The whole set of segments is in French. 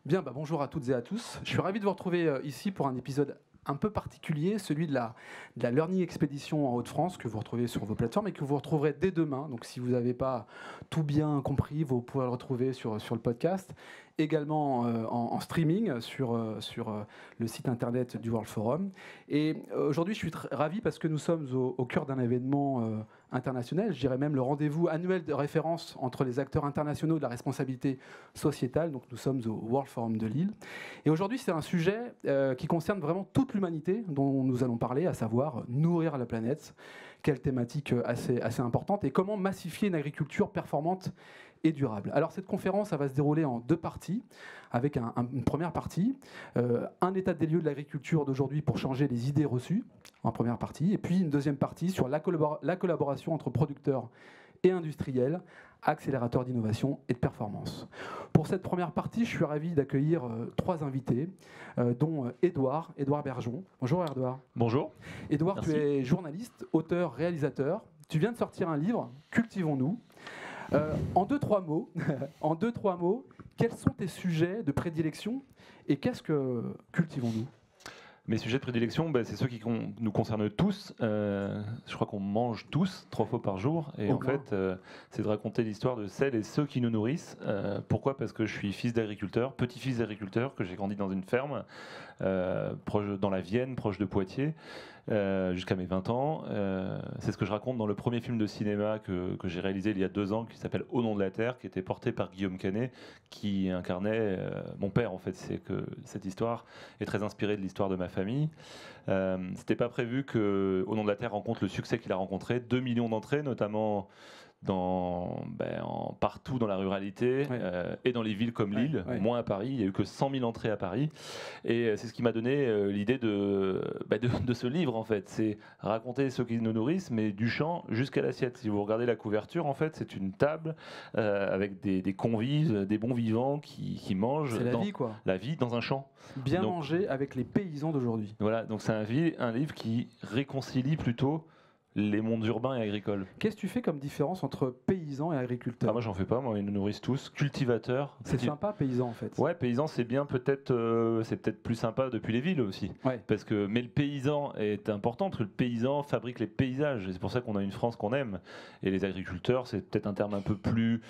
Bien, bonjour à toutes et à tous. Je suis ravi de vous retrouver ici pour un épisode un peu particulier, celui de la Learning Expedition en Hauts-de-France, que vous retrouvez sur vos plateformes et que vous retrouverez dès demain. Donc si vous n'avez pas tout bien compris, vous pourrez le retrouver sur le podcast. Également en streaming sur le site internet du World Forum. Et aujourd'hui, je suis ravi parce que nous sommes au cœur d'un événement international, je dirais même le rendez-vous annuel de référence entre les acteurs internationaux de la responsabilité sociétale. Donc nous sommes au World Forum de Lille. Et aujourd'hui, c'est un sujet qui concerne vraiment toute l'humanité dont nous allons parler, à savoir nourrir la planète. Quelle thématique assez importante et comment massifier une agriculture performante et durable. Alors cette conférence, ça va se dérouler en deux parties, avec une première partie, un état des lieux de l'agriculture d'aujourd'hui pour changer les idées reçues, en première partie, et puis une deuxième partie sur la collaboration entre producteurs et industriels, accélérateurs d'innovation et de performance. Pour cette première partie, je suis ravi d'accueillir trois invités, dont Édouard Bergeon. Bonjour Édouard. Bonjour. Édouard, tu es journaliste, auteur, réalisateur. Tu viens de sortir un livre, Cultivons-nous. En deux, trois mots, quels sont tes sujets de prédilection et qu'est-ce que cultivons-nous ? Mes sujets de prédilection, c'est ceux qui nous concernent tous. Je crois qu'on mange tous 3 fois par jour. Et en fait, c'est de raconter l'histoire de celles et ceux qui nous nourrissent. Pourquoi ? Parce que je suis fils d'agriculteur, petit-fils d'agriculteur, que j'ai grandi dans une ferme, dans la Vienne, proche de Poitiers, jusqu'à mes 20 ans. C'est ce que je raconte dans le premier film de cinéma que j'ai réalisé il y a 2 ans, qui s'appelle Au nom de la terre, qui était porté par Guillaume Canet, qui incarnait mon père. En fait, c'est que cette histoire est très inspirée de l'histoire de ma famille. C'était pas prévu que Au nom de la terre rencontre le succès qu'il a rencontré, 2 millions d'entrées, notamment partout dans la ruralité, et dans les villes comme Lille, moins à Paris. Il n'y a eu que 100 000 entrées à Paris. Et c'est ce qui m'a donné l'idée de ce livre, en fait. C'est raconter ceux qui nous nourrissent, mais du champ jusqu'à l'assiette. Si vous regardez la couverture, en fait, c'est une table avec des convives, des bons vivants qui mangent. C'est la vie, quoi. La vie dans un champ. Bien manger avec les paysans d'aujourd'hui. Voilà, donc c'est un livre qui réconcilie plutôt les mondes urbains et agricoles. Qu'est-ce que tu fais comme différence entre paysans et agriculteurs ? Moi, j'en fais pas. Moi, ils nous nourrissent tous. Cultivateurs. C'est sympa, paysan, en fait. Ouais, paysan, c'est bien. C'est peut-être plus sympa depuis les villes aussi. Ouais. Mais le paysan est important parce que le paysan fabrique les paysages. Et c'est pour ça qu'on a une France qu'on aime. Et les agriculteurs, c'est peut-être un terme un peu plus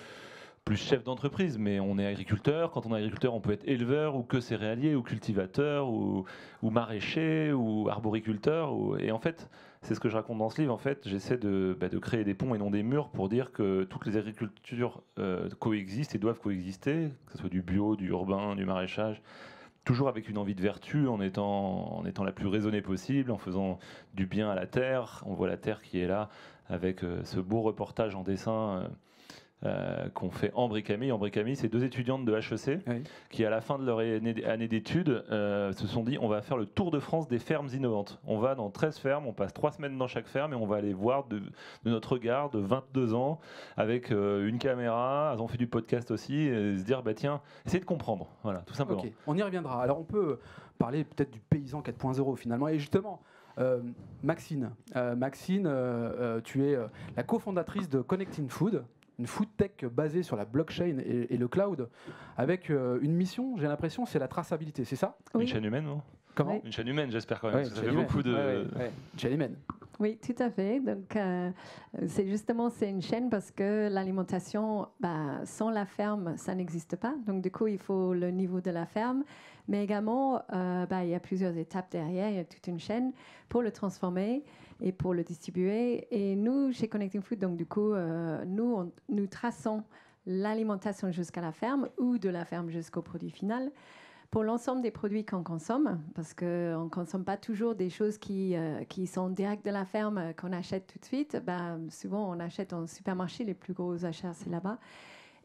chef d'entreprise, mais on est agriculteur. Quand on est agriculteur, on peut être éleveur ou que céréalier ou cultivateur ou maraîcher ou arboriculteur. Et en fait, c'est ce que je raconte dans ce livre. En fait, j'essaie de créer des ponts et non des murs pour dire que toutes les agricultures coexistent et doivent coexister, que ce soit du bio, du urbain, du maraîchage, toujours avec une envie de vertu, en étant la plus raisonnée possible, en faisant du bien à la terre. On voit la terre qui est là avec ce beau reportage en dessin qu'on fait Ambre et Camille. Ambre et Camille, c'est 2 étudiantes de HEC qui, à la fin de leur année d'études, se sont dit on va faire le tour de France des fermes innovantes. On va dans 13 fermes, on passe 3 semaines dans chaque ferme et on va aller voir de notre regard de 22 ans avec une caméra. Elles ont fait du podcast aussi, et se dire tiens, essayer de comprendre. Voilà, tout simplement. Okay. On y reviendra. Alors on peut parler peut-être du paysan 4.0 finalement. Et justement, Maxine, tu es la cofondatrice de Connecting Food, une food tech basée sur la blockchain et le cloud, avec une mission, j'ai l'impression, c'est la traçabilité, c'est ça ? Oui. Une chaîne humaine, non ? Comment ? Une chaîne humaine, j'espère quand même. Ça fait beaucoup de... Une chaîne humaine. Oui, tout à fait. Donc, c'est une chaîne parce que l'alimentation, sans la ferme, ça n'existe pas. Donc, du coup, il faut le niveau de la ferme. Mais également, il y a plusieurs étapes derrière. Il y a toute une chaîne pour le transformer et pour le distribuer. Et nous, chez Connecting Food, donc, du coup, nous traçons l'alimentation jusqu'à la ferme ou de la ferme jusqu'au produit final. Pour l'ensemble des produits qu'on consomme, parce qu'on ne consomme pas toujours des choses qui sont directes de la ferme, qu'on achète tout de suite. Souvent, on achète en supermarché, les plus gros achats, c'est là-bas.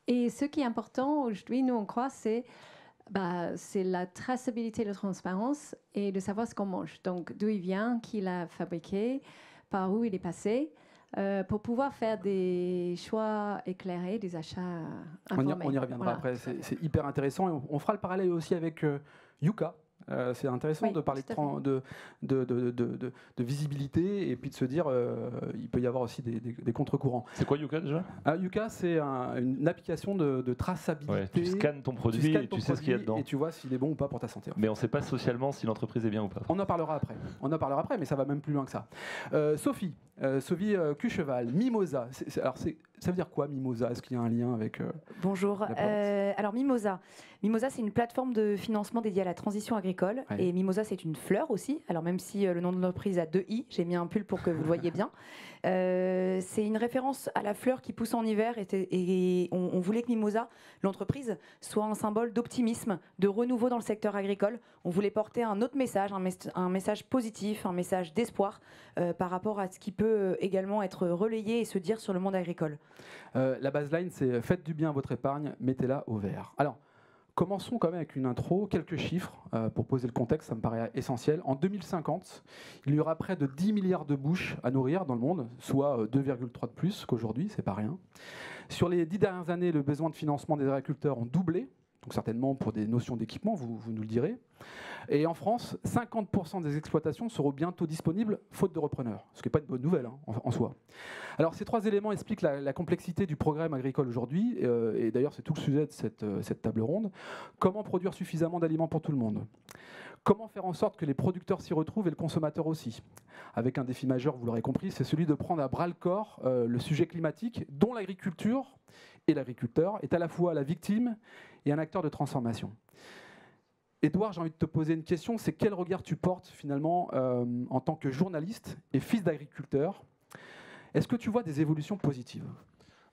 Et ce qui est important aujourd'hui, nous, on croit, c'est la traçabilité, la transparence et de savoir ce qu'on mange. Donc, d'où il vient, qui l'a fabriqué, par où il est passé. Pour pouvoir faire des choix éclairés, des achats informés. On y reviendra après, c'est hyper intéressant. Et on fera le parallèle aussi avec Yuka. C'est intéressant de parler de visibilité et puis de se dire il peut y avoir aussi des contre-courants. C'est quoi Yuka déjà? Yuka, c'est une application de traçabilité. Ouais, tu scannes ton produit et tu sais ce qu'il y a dedans. Et tu vois s'il est bon ou pas pour ta santé. Mais on ne sait pas socialement si l'entreprise est bien ou pas. On en parlera après, mais ça va même plus loin que ça. Sophie Cucheval, Mimosa. Ça veut dire quoi Mimosa? Est-ce qu'il y a un lien avec Bonjour. Alors Mimosa, c'est une plateforme de financement dédiée à la transition agricole. Ouais. Et Mimosa, c'est une fleur aussi. Alors même si le nom de l'entreprise a 2 i, j'ai mis un pull pour que vous le voyez bien. C'est une référence à la fleur qui pousse en hiver. Et on voulait que Mimosa, l'entreprise, soit un symbole d'optimisme, de renouveau dans le secteur agricole. On voulait porter un autre message, un message positif, un message d'espoir par rapport à ce qui peut également être relayé et se dire sur le monde agricole. La baseline, c'est faites du bien à votre épargne, mettez-la au vert. Alors, commençons quand même avec une intro, quelques chiffres pour poser le contexte, ça me paraît essentiel. En 2050, il y aura près de 10 milliards de bouches à nourrir dans le monde, soit 2,3 de plus qu'aujourd'hui, c'est pas rien. Sur les 10 dernières années, le besoin de financement des agriculteurs ont doublé, donc certainement pour des notions d'équipement, vous nous le direz. Et en France, 50% des exploitations seront bientôt disponibles, faute de repreneurs, ce qui n'est pas une bonne nouvelle en soi. Alors ces 3 éléments expliquent la complexité du programme agricole aujourd'hui, et d'ailleurs c'est tout le sujet de cette table ronde. Comment produire suffisamment d'aliments pour tout le monde? Comment faire en sorte que les producteurs s'y retrouvent et le consommateur aussi? Avec un défi majeur, vous l'aurez compris, c'est celui de prendre à bras-le-corps le sujet climatique, dont l'agriculture et l'agriculteur est à la fois la victime et un acteur de transformation. Édouard, j'ai envie de te poser une question, c'est quel regard tu portes finalement en tant que journaliste et fils d'agriculteur? Est-ce que tu vois des évolutions positives?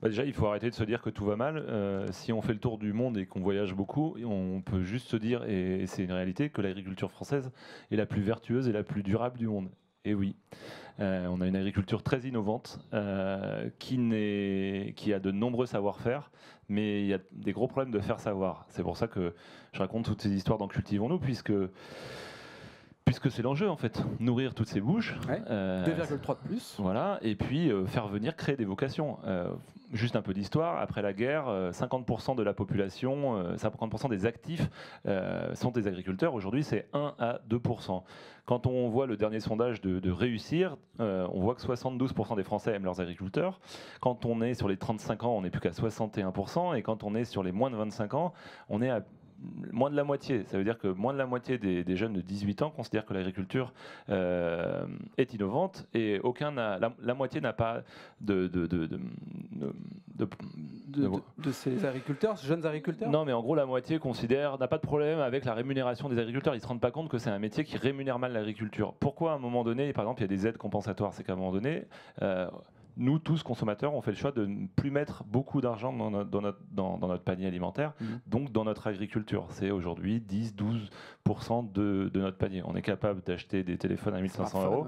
Déjà, il faut arrêter de se dire que tout va mal. Si on fait le tour du monde et qu'on voyage beaucoup, on peut juste se dire, et c'est une réalité, que l'agriculture française est la plus vertueuse et la plus durable du monde. Et oui, on a une agriculture très innovante qui a de nombreux savoir-faire, mais il y a des gros problèmes de faire savoir. C'est pour ça que je raconte toutes ces histoires dans Cultivons-nous, puisque c'est l'enjeu en fait, nourrir toutes ces bouches. 2,3 de plus. Voilà, et puis faire venir créer des vocations. Juste un peu d'histoire, après la guerre, 50% de la population, 50% des actifs sont des agriculteurs. Aujourd'hui, c'est 1 à 2%. Quand on voit le dernier sondage de Réussir, on voit que 72% des Français aiment leurs agriculteurs. Quand on est sur les 35 ans, on n'est plus qu'à 61%. Et quand on est sur les moins de 25 ans, on est à moins de la moitié. Ça veut dire que moins de la moitié des jeunes de 18 ans considèrent que l'agriculture est innovante et la moitié n'a pas de ces agriculteurs, ces jeunes agriculteurs. Non, mais en gros, la moitié n'a pas de problème avec la rémunération des agriculteurs. Ils ne se rendent pas compte que c'est un métier qui rémunère mal l'agriculture. Pourquoi, à un moment donné, par exemple, il y a des aides compensatoires? C'est qu'à un moment donné, nous, tous consommateurs, on fait le choix de ne plus mettre beaucoup d'argent dans notre panier alimentaire, donc dans notre agriculture. C'est aujourd'hui 10-12% de notre panier. On est capable d'acheter des téléphones à 1 500 €,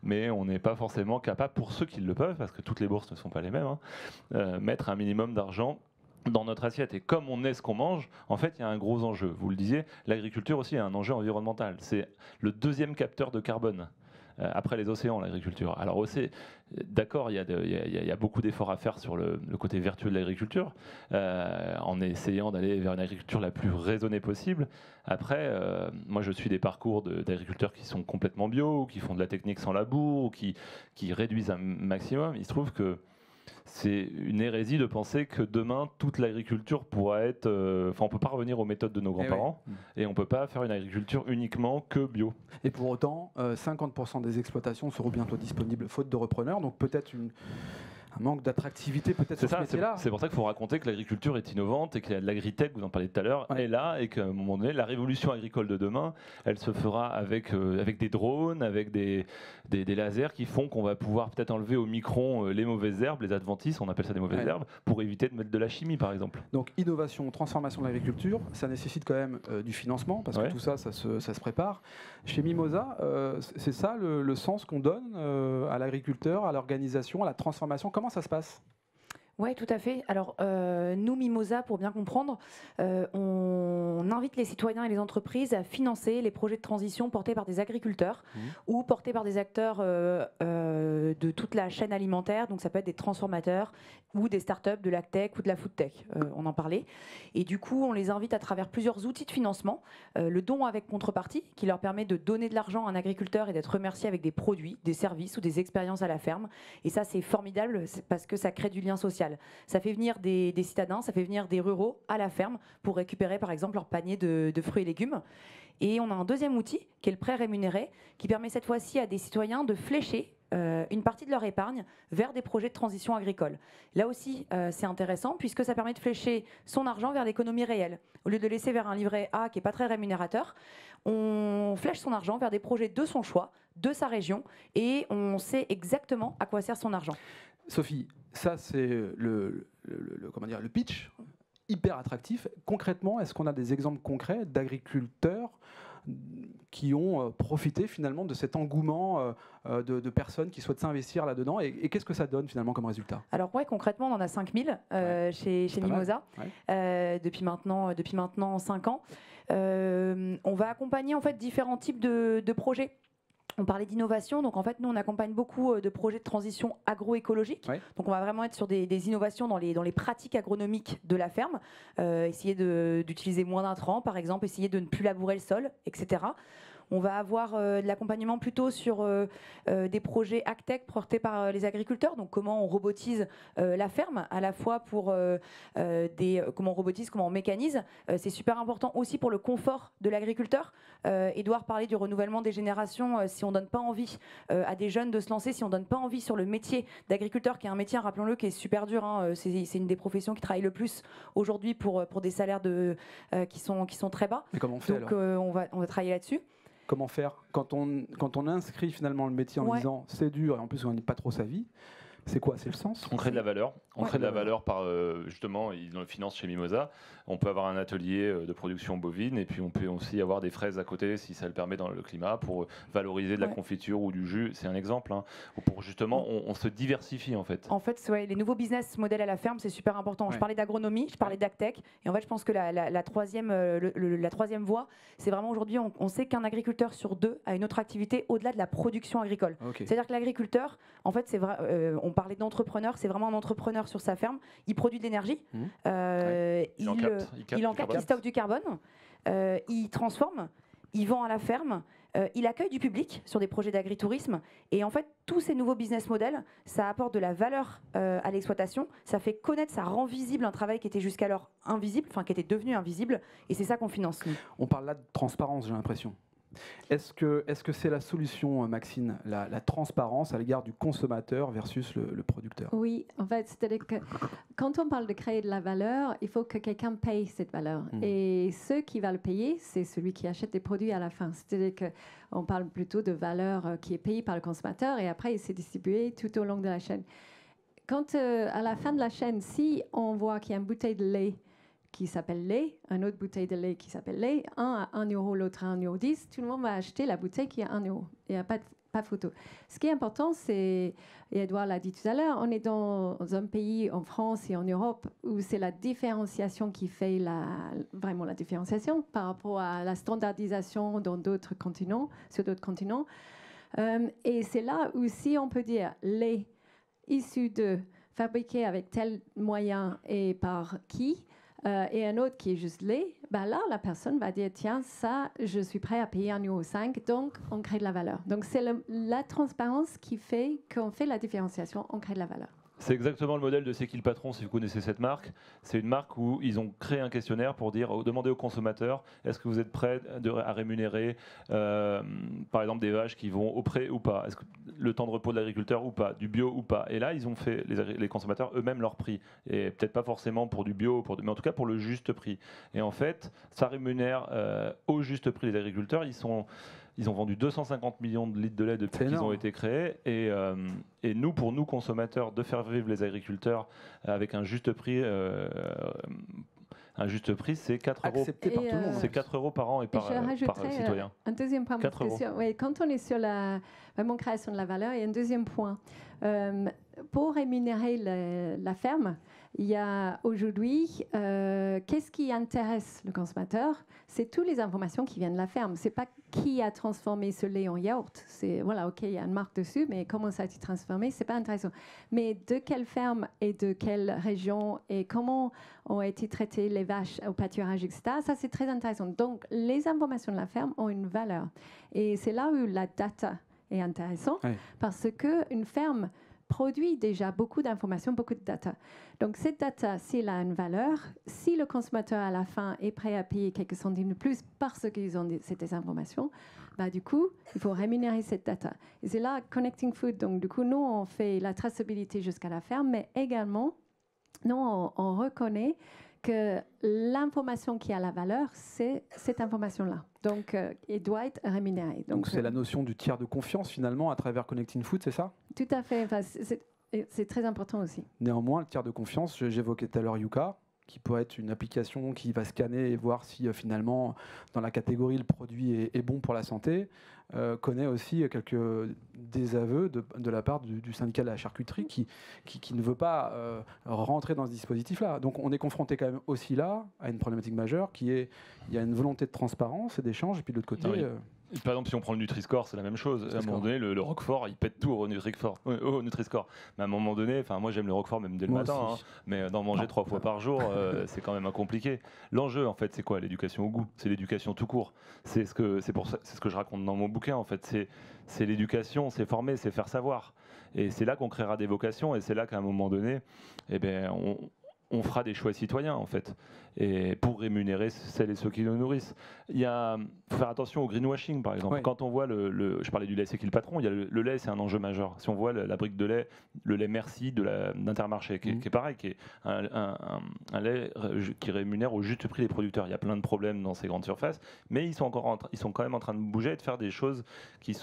mais on n'est pas forcément capable, pour ceux qui le peuvent, parce que toutes les bourses ne sont pas les mêmes, mettre un minimum d'argent dans notre assiette. Et comme on est ce qu'on mange, en fait, il y a un gros enjeu. Vous le disiez, l'agriculture aussi a un enjeu environnemental. C'est le 2e capteur de carbone. Après les océans, l'agriculture. Alors aussi, d'accord, il y a beaucoup d'efforts à faire sur le côté vertueux de l'agriculture, en essayant d'aller vers une agriculture la plus raisonnée possible. Après, moi je suis des parcours d'agriculteurs qui sont complètement bio, ou qui font de la technique sans labour, ou qui réduisent un maximum. Il se trouve que c'est une hérésie de penser que demain, toute l'agriculture pourra être... on ne peut pas revenir aux méthodes de nos grands-parents et on ne peut pas faire une agriculture uniquement que bio. Et pour autant, 50% des exploitations seront bientôt disponibles faute de repreneurs, donc peut-être un manque d'attractivité peut-être sur ce métier-là. C'est pour ça qu'il faut raconter que l'agriculture est innovante et que l'agritech, vous en parlez tout à l'heure, est là et qu'à un moment donné, la révolution agricole de demain, elle se fera avec des drones, avec des lasers qui font qu'on va pouvoir peut-être enlever au micron les mauvaises herbes, les adventices, on appelle ça des mauvaises herbes, pour éviter de mettre de la chimie par exemple. Donc innovation, transformation de l'agriculture, ça nécessite quand même du financement parce que tout ça, ça se prépare. Chez Mimosa, c'est ça le sens qu'on donne à l'agriculteur, à l'organisation, à la transformation. Comment ça se passe? Oui, tout à fait. Alors, nous, Mimosa, pour bien comprendre, on invite les citoyens et les entreprises à financer les projets de transition portés par des agriculteurs ou portés par des acteurs de toute la chaîne alimentaire. Donc, ça peut être des transformateurs ou des startups de l'agtech ou de la foodtech. On en parlait. Et du coup, on les invite à travers plusieurs outils de financement. Le don avec contrepartie, qui leur permet de donner de l'argent à un agriculteur et d'être remercié avec des produits, des services ou des expériences à la ferme. Et ça, c'est formidable parce que ça crée du lien social. Ça fait venir des citadins, ça fait venir des ruraux à la ferme pour récupérer par exemple leur panier de fruits et légumes. Et on a un deuxième outil qui est le prêt rémunéré, qui permet cette fois-ci à des citoyens de flécher une partie de leur épargne vers des projets de transition agricole. Là aussi, c'est intéressant puisque ça permet de flécher son argent vers l'économie réelle. Au lieu de laisser vers un livret A qui n'est pas très rémunérateur, on flèche son argent vers des projets de son choix, de sa région, et on sait exactement à quoi sert son argent. Sophie, ça c'est le pitch hyper attractif. Concrètement, est-ce qu'on a des exemples concrets d'agriculteurs qui ont profité finalement de cet engouement de personnes qui souhaitent s'investir là-dedans et qu'est-ce que ça donne finalement comme résultat? Alors ouais, concrètement, on en a 5000 chez Mimosa depuis maintenant 5 ans. On va accompagner en fait différents types de projets. On parlait d'innovation, donc en fait nous on accompagne beaucoup de projets de transition agroécologique. Donc on va vraiment être sur des innovations dans les pratiques agronomiques de la ferme, essayer d'utiliser moins d'intrants par exemple, essayer de ne plus labourer le sol, etc. On va avoir de l'accompagnement plutôt sur des projets agtech portés par les agriculteurs. Donc comment on robotise la ferme, à la fois pour comment on robotise, comment on mécanise. C'est super important aussi pour le confort de l'agriculteur. Edouard parlait du renouvellement des générations. Si on donne pas envie à des jeunes de se lancer, si on donne pas envie sur le métier d'agriculteur, qui est un métier, rappelons-le, qui est super dur. C'est une des professions qui travaille le plus aujourd'hui pour des salaires qui sont très bas. Mais comment on fait donc on va travailler là-dessus. Comment faire quand on inscrit finalement le métier en disant c'est dur et en plus on ne gagne pas trop sa vie? C'est quoi? C'est le sens? On crée de la valeur. On crée de la valeur par, justement, ils le financent chez Mimosa. On peut avoir un atelier de production bovine et puis on peut aussi avoir des fraises à côté si ça le permet dans le climat pour valoriser de la confiture ou du jus. C'est un exemple. Pour justement, on se diversifie en fait. En fait, les nouveaux business models à la ferme, c'est super important. Je parlais d'agronomie, je parlais d'agtech. Et en fait, je pense que la troisième voie, c'est vraiment aujourd'hui, on sait qu'un agriculteur sur 2 a une autre activité au-delà de la production agricole. C'est-à-dire que l'agriculteur, en fait, c'est vrai, on parlait d'entrepreneur, c'est vraiment un entrepreneur sur sa ferme. Il produit de l'énergie, il encapte, il stocke du carbone, il transforme, il vend à la ferme, il accueille du public sur des projets d'agritourisme. Et en fait, tous ces nouveaux business models, ça apporte de la valeur à l'exploitation, ça fait connaître, ça rend visible un travail qui était jusqu'alors invisible, enfin qui était devenu invisible, et c'est ça qu'on finance. On parle là de transparence, j'ai l'impression. Est-ce que c'est la solution, Maxine, la transparence à l'égard du consommateur versus le producteur? Oui, en fait, c'est-à-dire que quand on parle de créer de la valeur, il faut que quelqu'un paye cette valeur. Et ceux qui va le payer, c'est celui qui achète des produits à la fin. C'est-à-dire qu'on parle plutôt de valeur qui est payée par le consommateur et après, il s'est distribué tout au long de la chaîne. Quand à la fin de la chaîne, si on voit qu'il y a une bouteille de lait qui s'appelle lait, une autre bouteille de lait qui s'appelle lait, un à 1 euro, l'autre à 1,10 €, tout le monde va acheter la bouteille qui est à 1 euro. Il n'y a pas photo. Ce qui est important, c'est, et Edouard l'a dit tout à l'heure, on est dans un pays, en France et en Europe, où c'est la différenciation qui fait vraiment la différenciation par rapport à la standardisation dans d'autres continents, sur d'autres continents. Et c'est là où si on peut dire lait issu de, fabriqué avec tel moyen et par qui, et un autre qui est juste lait, là, la personne va dire, tiens, ça, je suis prêt à payer 1,5 €, donc on crée de la valeur. Donc c'est la transparence qui fait qu'on fait la différenciation, on crée de la valeur. C'est exactement le modèle de C'est qui le patron, si vous connaissez cette marque. C'est une marque où ils ont créé un questionnaire pour demander aux consommateurs, est-ce que vous êtes prêts à rémunérer, par exemple, des vaches qui vont au pré ou pas? Est-ce que le temps de repos de l'agriculteur ou pas? Du bio ou pas? Et là, ils ont fait, les consommateurs eux-mêmes, leur prix. Et peut-être pas forcément pour du bio, mais en tout cas pour le juste prix. Et en fait, ça rémunère au juste prix les agriculteurs. Ils ont vendu 250 millions de litres de lait depuis qu'ils ont été créés. Et nous, pour nous, consommateurs, de faire vivre les agriculteurs avec un juste prix, Un juste prix, c'est 4 euros. Accepté par tout le monde. C'est 4 euros par an et par citoyen. Un deuxième point. Quand on est sur la vraiment création de la valeur, il y a un deuxième point. Pour rémunérer la ferme, il y a aujourd'hui, qu'est-ce qui intéresse le consommateur? C'est toutes les informations qui viennent de la ferme. C'est pas qui a transformé ce lait en yaourt. C'est voilà, ok, il y a une marque dessus, mais comment ça a été transformé, c'est pas intéressant. Mais de quelle ferme et de quelle région et comment ont été traitées les vaches au pâturage, etc. Ça, c'est très intéressant. Donc, les informations de la ferme ont une valeur. Et c'est là où la data est intéressante, parce qu'une ferme produit déjà beaucoup d'informations, beaucoup de data. Donc, cette data, s'il a une valeur, si le consommateur à la fin est prêt à payer quelques centimes de plus parce qu'ils ont ces informations, bah, du coup, il faut rémunérer cette data. Et c'est là, Connecting Food, donc du coup, nous, on fait la traçabilité jusqu'à la ferme, mais également, nous, on reconnaît que l'information qui a la valeur, c'est cette information-là. Donc, il doit être rémunéré. Donc c'est la notion du tiers de confiance, finalement, à travers Connecting Food, c'est ça? Tout à fait. Enfin, c'est très important aussi. Néanmoins, le tiers de confiance, j'évoquais tout à l'heure Yuka, qui peut être une application qui va scanner et voir si finalement, dans la catégorie, le produit est bon pour la santé, connaît aussi quelques désaveux de la part du syndicat de la charcuterie qui ne veut pas rentrer dans ce dispositif-là. Donc on est confronté quand même aussi là à une problématique majeure qui est, il y a une volonté de transparence et d'échange, et puis de l'autre côté... Par exemple, si on prend le Nutri-Score, c'est la même chose. À un moment donné, le Roquefort, il pète tout au Nutri-Score. Mais à un moment donné, moi j'aime le Roquefort même dès le matin, mais d'en manger 3 fois par jour, c'est quand même compliqué. L'enjeu, en fait, c'est quoi? L'éducation au goût. C'est l'éducation tout court. C'est ce que je raconte dans mon bouquin, en fait. C'est l'éducation, c'est former, c'est faire savoir. Et c'est là qu'on créera des vocations, et c'est là qu'à un moment donné, on fera des choix citoyens, en fait, et pour rémunérer celles et ceux qui nous nourrissent. Il faut faire attention au greenwashing, par exemple. Quand on voit je parlais du lait, c'est qui le patron, il y a le lait, c'est un enjeu majeur. Si on voit la brique de lait, le lait Merci d'Intermarché, qui est pareil, qui est un lait qui rémunère au juste prix les producteurs. Il y a plein de problèmes dans ces grandes surfaces, mais ils sont quand même en train de bouger et de faire des choses qui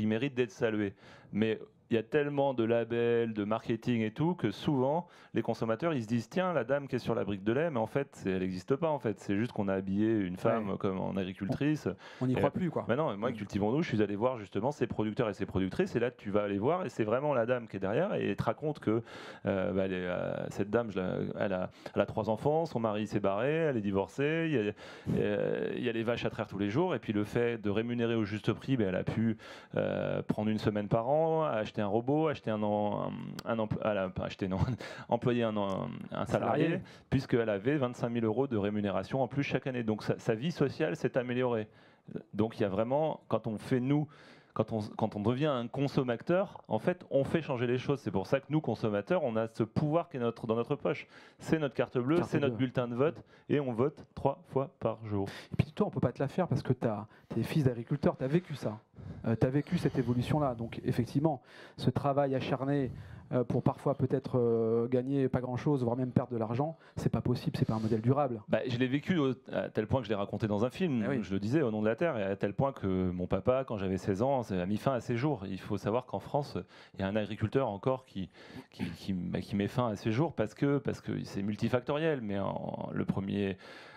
méritent d'être saluées. Mais il y a tellement de labels, de marketing et tout, que souvent, les consommateurs, ils se disent, tiens, la dame qui est sur la brique de lait, mais en fait, elle n'existe pas, en fait. C'est juste qu'on a habillé une femme comme en agricultrice. On n'y croit plus, quoi. Mais non, moi, Cultivons-nous, je suis allé voir justement ces producteurs et ces productrices, et là, tu vas aller voir, et c'est vraiment la dame qui est derrière, et elle te raconte que cette dame, elle a 3 enfants, son mari s'est barré, elle est divorcée, il y a les vaches à traire tous les jours, et puis le fait de rémunérer au juste prix, elle a pu prendre une semaine par an, acheter un robot, employer un salarié, puisqu'elle avait 25 000 € de rémunération en plus chaque année. Donc sa vie sociale s'est améliorée. Donc il y a vraiment, quand on devient un consommateur, en fait, on fait changer les choses. C'est pour ça que nous, consommateurs, on a ce pouvoir qui est dans notre poche. C'est notre carte bleue, c'est notre bulletin de vote, et on vote 3 fois par jour. Et puis toi, on ne peut pas te la faire parce que tu es fils d'agriculteur, tu as vécu ça. Tu as vécu cette évolution-là. Donc effectivement, ce travail acharné pour parfois peut-être gagner pas grand-chose, voire même perdre de l'argent, c'est pas possible, c'est pas un modèle durable. Je l'ai vécu à tel point que je l'ai raconté dans un film, je le disais, Au nom de la terre, et à tel point que mon papa, quand j'avais 16 ans, a mis fin à ses jours. Il faut savoir qu'en France, il y a un agriculteur encore qui met fin à ses jours parce que c'est multifactoriel, mais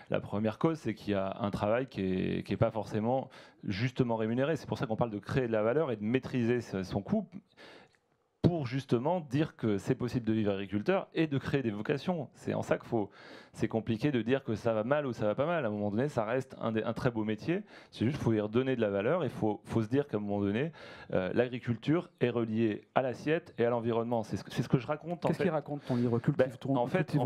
la première cause, c'est qu'il y a un travail qui est pas forcément justement rémunéré. C'est pour ça qu'on parle de créer de la valeur et de maîtriser son coût, pour justement dire que c'est possible de vivre agriculteur et de créer des vocations. C'est en ça c'est compliqué de dire que ça va mal ou ça va pas mal. À un moment donné, ça reste un très beau métier. C'est juste qu'il faut y redonner de la valeur. Il faut se dire qu'à un moment donné, l'agriculture est reliée à l'assiette et à l'environnement. C'est ce que je raconte. Qu'est-ce qu'il raconte ton livre En fait,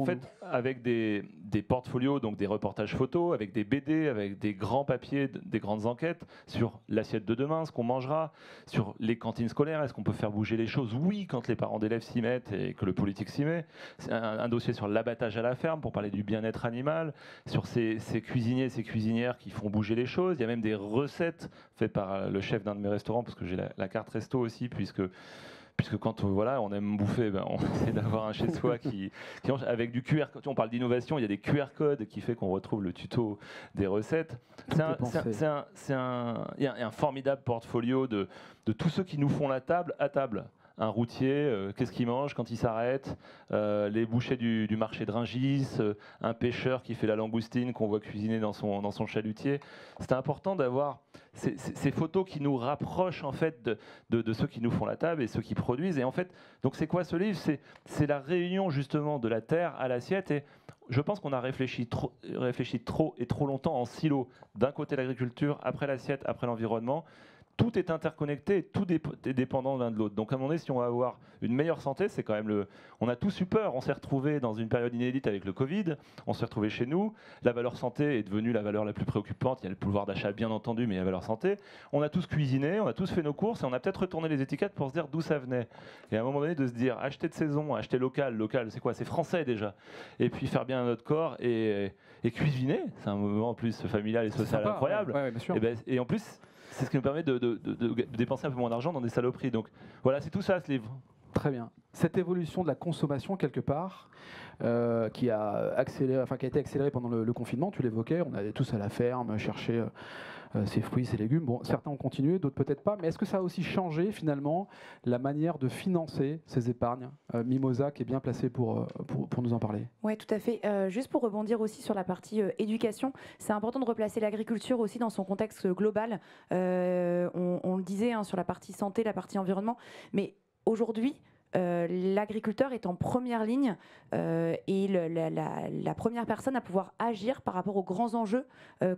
avec des portfolios, donc des reportages photos, avec des BD, avec des grands papiers, des grandes enquêtes sur l'assiette de demain, ce qu'on mangera, sur les cantines scolaires, est-ce qu'on peut faire bouger les choses? Oui, quand les parents d'élèves s'y mettent et que le politique s'y met. C'est un dossier sur l'abattage à la ferme pour parler du bien-être animal, sur ces cuisiniers et ces cuisinières qui font bouger les choses. Il y a même des recettes faites par le chef d'un de mes restaurants, parce que j'ai la carte resto aussi, puisque quand on aime bouffer, on essaie d'avoir un chez soi qui avec du QR code. On parle d'innovation, il y a des QR codes qui fait qu'on retrouve le tuto des recettes. Il y a un formidable portfolio de tous ceux qui nous font la table à table. un routier, qu'est-ce qu'il mange quand il s'arrête, les bouchers du marché de Rungis, un pêcheur qui fait la langoustine qu'on voit cuisiner dans son chalutier. C'est important d'avoir ces photos qui nous rapprochent en fait de ceux qui nous font la table et ceux qui produisent. Et en fait, donc c'est quoi ce livre? C'est la réunion justement de la terre à l'assiette. Et je pense qu'on a réfléchi trop et trop longtemps en silo. D'un côté l'agriculture, après l'assiette, après l'environnement. Tout est interconnecté et tout est dépendant l'un de l'autre. Donc à un moment donné, si on va avoir une meilleure santé, c'est quand même on a tous eu peur. On s'est retrouvés dans une période inédite avec le Covid. On s'est retrouvés chez nous. La valeur santé est devenue la valeur la plus préoccupante. Il y a le pouvoir d'achat, bien entendu, mais il y a la valeur santé. On a tous cuisiné, on a tous fait nos courses et on a peut-être retourné les étiquettes pour se dire d'où ça venait. Et à un moment donné, de se dire acheter de saison, acheter local, c'est quoi? C'est français déjà. Et puis faire bien à notre corps et cuisiner. C'est un moment en plus familial et social incroyable. Ouais, bien sûr. Et en plus, c'est ce qui nous permet de dépenser un peu moins d'argent dans des saloperies. Donc voilà, c'est tout ça ce livre. Très bien. Cette évolution de la consommation, quelque part, qui a été accélérée pendant le confinement, tu l'évoquais, on allait tous à la ferme chercher ses fruits, ses légumes. Bon, certains ont continué, d'autres peut-être pas. Mais est-ce que ça a aussi changé, finalement, la manière de financer ces épargnes? Mimosa, qui est bien placé pour nous en parler. Oui, tout à fait. Juste pour rebondir aussi sur la partie éducation, c'est important de replacer l'agriculture aussi dans son contexte global. On le disait sur la partie santé, la partie environnement. Mais aujourd'hui, l'agriculteur est en première ligne et la première personne à pouvoir agir par rapport aux grands enjeux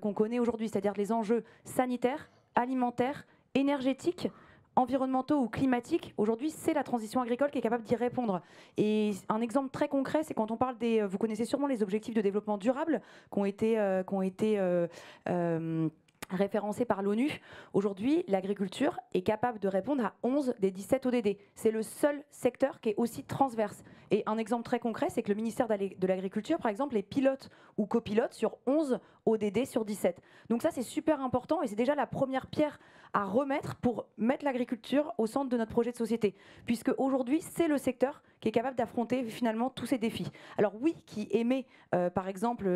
qu'on connaît aujourd'hui, c'est-à-dire les enjeux sanitaires, alimentaires, énergétiques, environnementaux ou climatiques. Aujourd'hui, c'est la transition agricole qui est capable d'y répondre. Et un exemple très concret, c'est quand on parle vous connaissez sûrement les objectifs de développement durable qui ont été référencé par l'ONU. Aujourd'hui, l'agriculture est capable de répondre à 11 des 17 ODD. C'est le seul secteur qui est aussi transverse. Et un exemple très concret, c'est que le ministère de l'Agriculture, par exemple, est pilote ou copilote sur 11 ODD sur 17. Donc ça, c'est super important et c'est déjà la première pierre à remettre pour mettre l'agriculture au centre de notre projet de société. Puisque aujourd'hui, c'est le secteur qui est capable d'affronter finalement tous ces défis. Alors oui, qui émet par exemple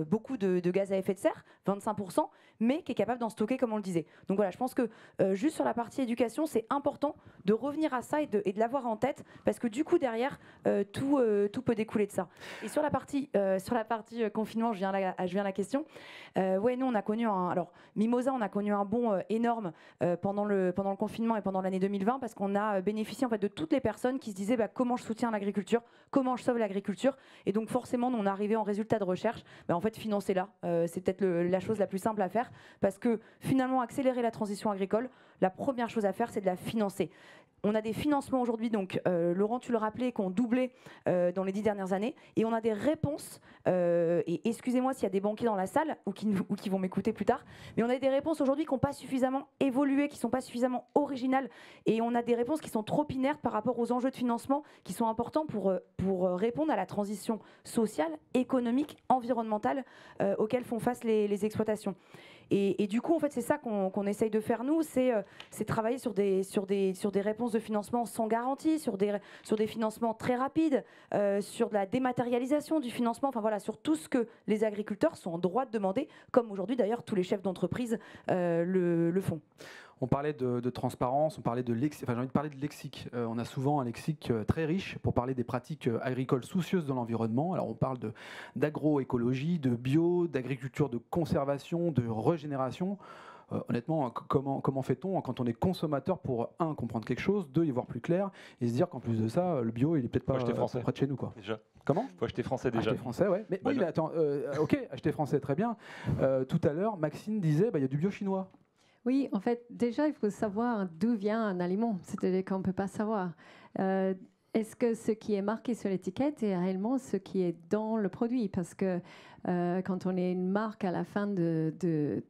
beaucoup de gaz à effet de serre, 25%, mais qui est capable d'en stocker comme on le disait. Donc voilà, je pense que juste sur la partie éducation, c'est important de revenir à ça et de l'avoir en tête, parce que du coup derrière, tout peut découler de ça. Et sur la partie confinement, je viens à la question. Ouais, nous on a connu alors Mimosa, on a connu un bond énorme pendant le confinement et pendant l'année 2020, parce qu'on a bénéficié en fait de toutes les personnes qui se disaient comment je soutiens l'agriculture, comment je sauve l'agriculture, et donc forcément nous, on est arrivé en résultat de recherche, en fait financez-la, c'est peut-être la chose la plus simple à faire, parce que finalement accélérer la transition agricole, la première chose à faire c'est de la financer. On a des financements aujourd'hui, donc Laurent, tu le rappelais, qui ont doublé dans les 10 dernières années, et on a des réponses, et excusez-moi s'il y a des banquiers dans la salle ou qui vont m'écouter plus tard, mais on a des réponses aujourd'hui qui n'ont pas suffisamment évolué, qui ne sont pas suffisamment originales, et on a des réponses qui sont trop inertes par rapport aux enjeux de financement qui sont importants pour répondre à la transition sociale, économique, environnementale auxquelles font face les exploitations. Et du coup, en fait, c'est ça qu'on essaye de faire, nous, c'est travailler sur des réponses de financement sans garantie, sur des financements très rapides, sur de la dématérialisation du financement, enfin voilà, sur tout ce que les agriculteurs sont en droit de demander, comme aujourd'hui, d'ailleurs, tous les chefs d'entreprise le font. On parlait de transparence, on parlait de lexique. Enfin, j'ai envie de parler de lexique. On a souvent un lexique très riche pour parler des pratiques agricoles soucieuses de l'environnement. Alors, on parle d'agroécologie, de bio, d'agriculture de conservation, de régénération. Honnêtement, comment fait-on quand on est consommateur pour, un, comprendre quelque chose, deux, y voir plus clair, et se dire qu'en plus de ça, le bio, il est peut-être pas près de chez nous, quoi. Déjà. Comment ? Faut acheter français déjà. Acheter français, ouais. Mais, oui, mais attends, ok, acheter français, très bien. Tout à l'heure, Maxine disait, il y a du bio chinois. Oui, en fait, déjà, il faut savoir d'où vient un aliment. C'est-à-dire qu'on ne peut pas savoir. Est-ce que ce qui est marqué sur l'étiquette est réellement ce qui est dans le produit? Parce que quand on est une marque à la fin d'une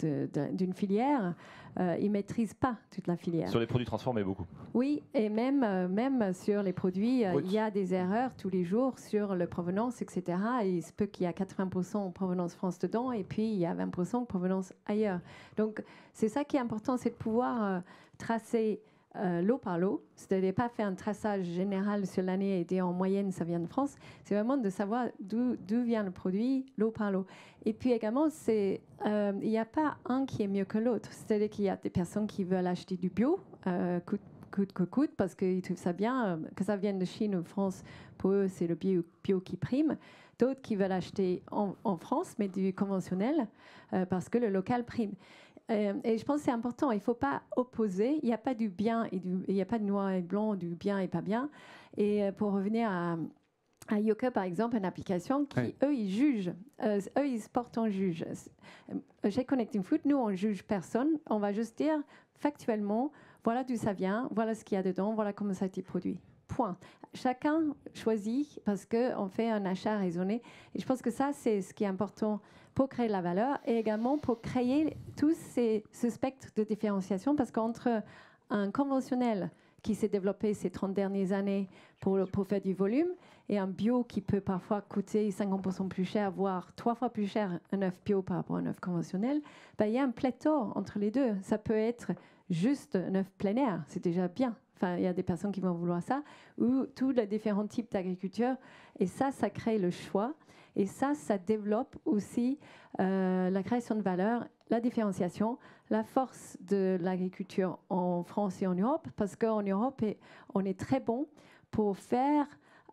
filière, ils ne maîtrisent pas toute la filière. Sur les produits transformés, beaucoup. Oui, et même sur les produits, il y a des erreurs tous les jours sur la provenance, etc. Et il se peut qu'il y a 80% provenance France dedans, et puis il y a 20% provenance ailleurs. Donc, c'est ça qui est important, c'est de pouvoir tracer lot par lot, c'est-à-dire pas faire un traçage général sur l'année et dire en moyenne ça vient de France, c'est vraiment de savoir d'où vient le produit, lot par lot. Et puis également, il n'y a pas un qui est mieux que l'autre, c'est-à-dire qu'il y a des personnes qui veulent acheter du bio, coûte que coûte, parce qu'ils trouvent ça bien, que ça vienne de Chine ou de France. Pour eux, c'est le bio qui prime. D'autres qui veulent acheter en France, mais du conventionnel, parce que le local prime. Et je pense que c'est important. Il ne faut pas opposer. Il n'y a pas du bien et il n'y a pas de noir et blanc, du bien et pas bien. Et pour revenir à Yoka, par exemple, une application qui, eux, ils jugent. Eux, ils se portent en juge. Chez Connecting Food, nous, on ne juge personne. On va juste dire factuellement, voilà d'où ça vient, voilà ce qu'il y a dedans, voilà comment ça a été produit. Point. Chacun choisit parce qu'on fait un achat raisonné. Et je pense que ça, c'est ce qui est important pour créer de la valeur et également pour créer tout ce spectre de différenciation, parce qu'entre un conventionnel qui s'est développé ces 30 dernières années pour faire du volume et un bio qui peut parfois coûter 50% plus cher, voire 3 fois plus cher un œuf bio par rapport à un œuf conventionnel, il y a un pléthore entre les deux. Ça peut être juste un œuf plein air, c'est déjà bien. Enfin, il y a des personnes qui vont vouloir ça, ou tous les différents types d'agriculture. Et ça crée le choix. Et ça développe aussi la création de valeur, la différenciation, la force de l'agriculture en France et en Europe, parce qu'en Europe, on est très bon pour faire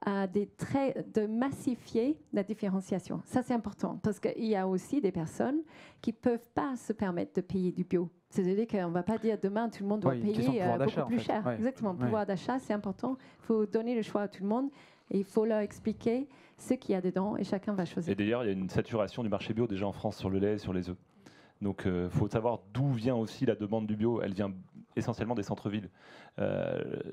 de massifier la différenciation. Ça, c'est important, parce qu'il y a aussi des personnes qui ne peuvent pas se permettre de payer du bio. C'est-à-dire qu'on ne va pas dire demain, tout le monde doit payer beaucoup plus cher. Ouais. Exactement, pouvoir d'achat, c'est important. Il faut donner le choix à tout le monde et il faut leur expliquer ce qu'il y a dedans et chacun va choisir. Et d'ailleurs, il y a une saturation du marché bio déjà en France sur le lait et sur les œufs. Donc, il faut savoir d'où vient aussi la demande du bio. Elle vient essentiellement des centres-villes.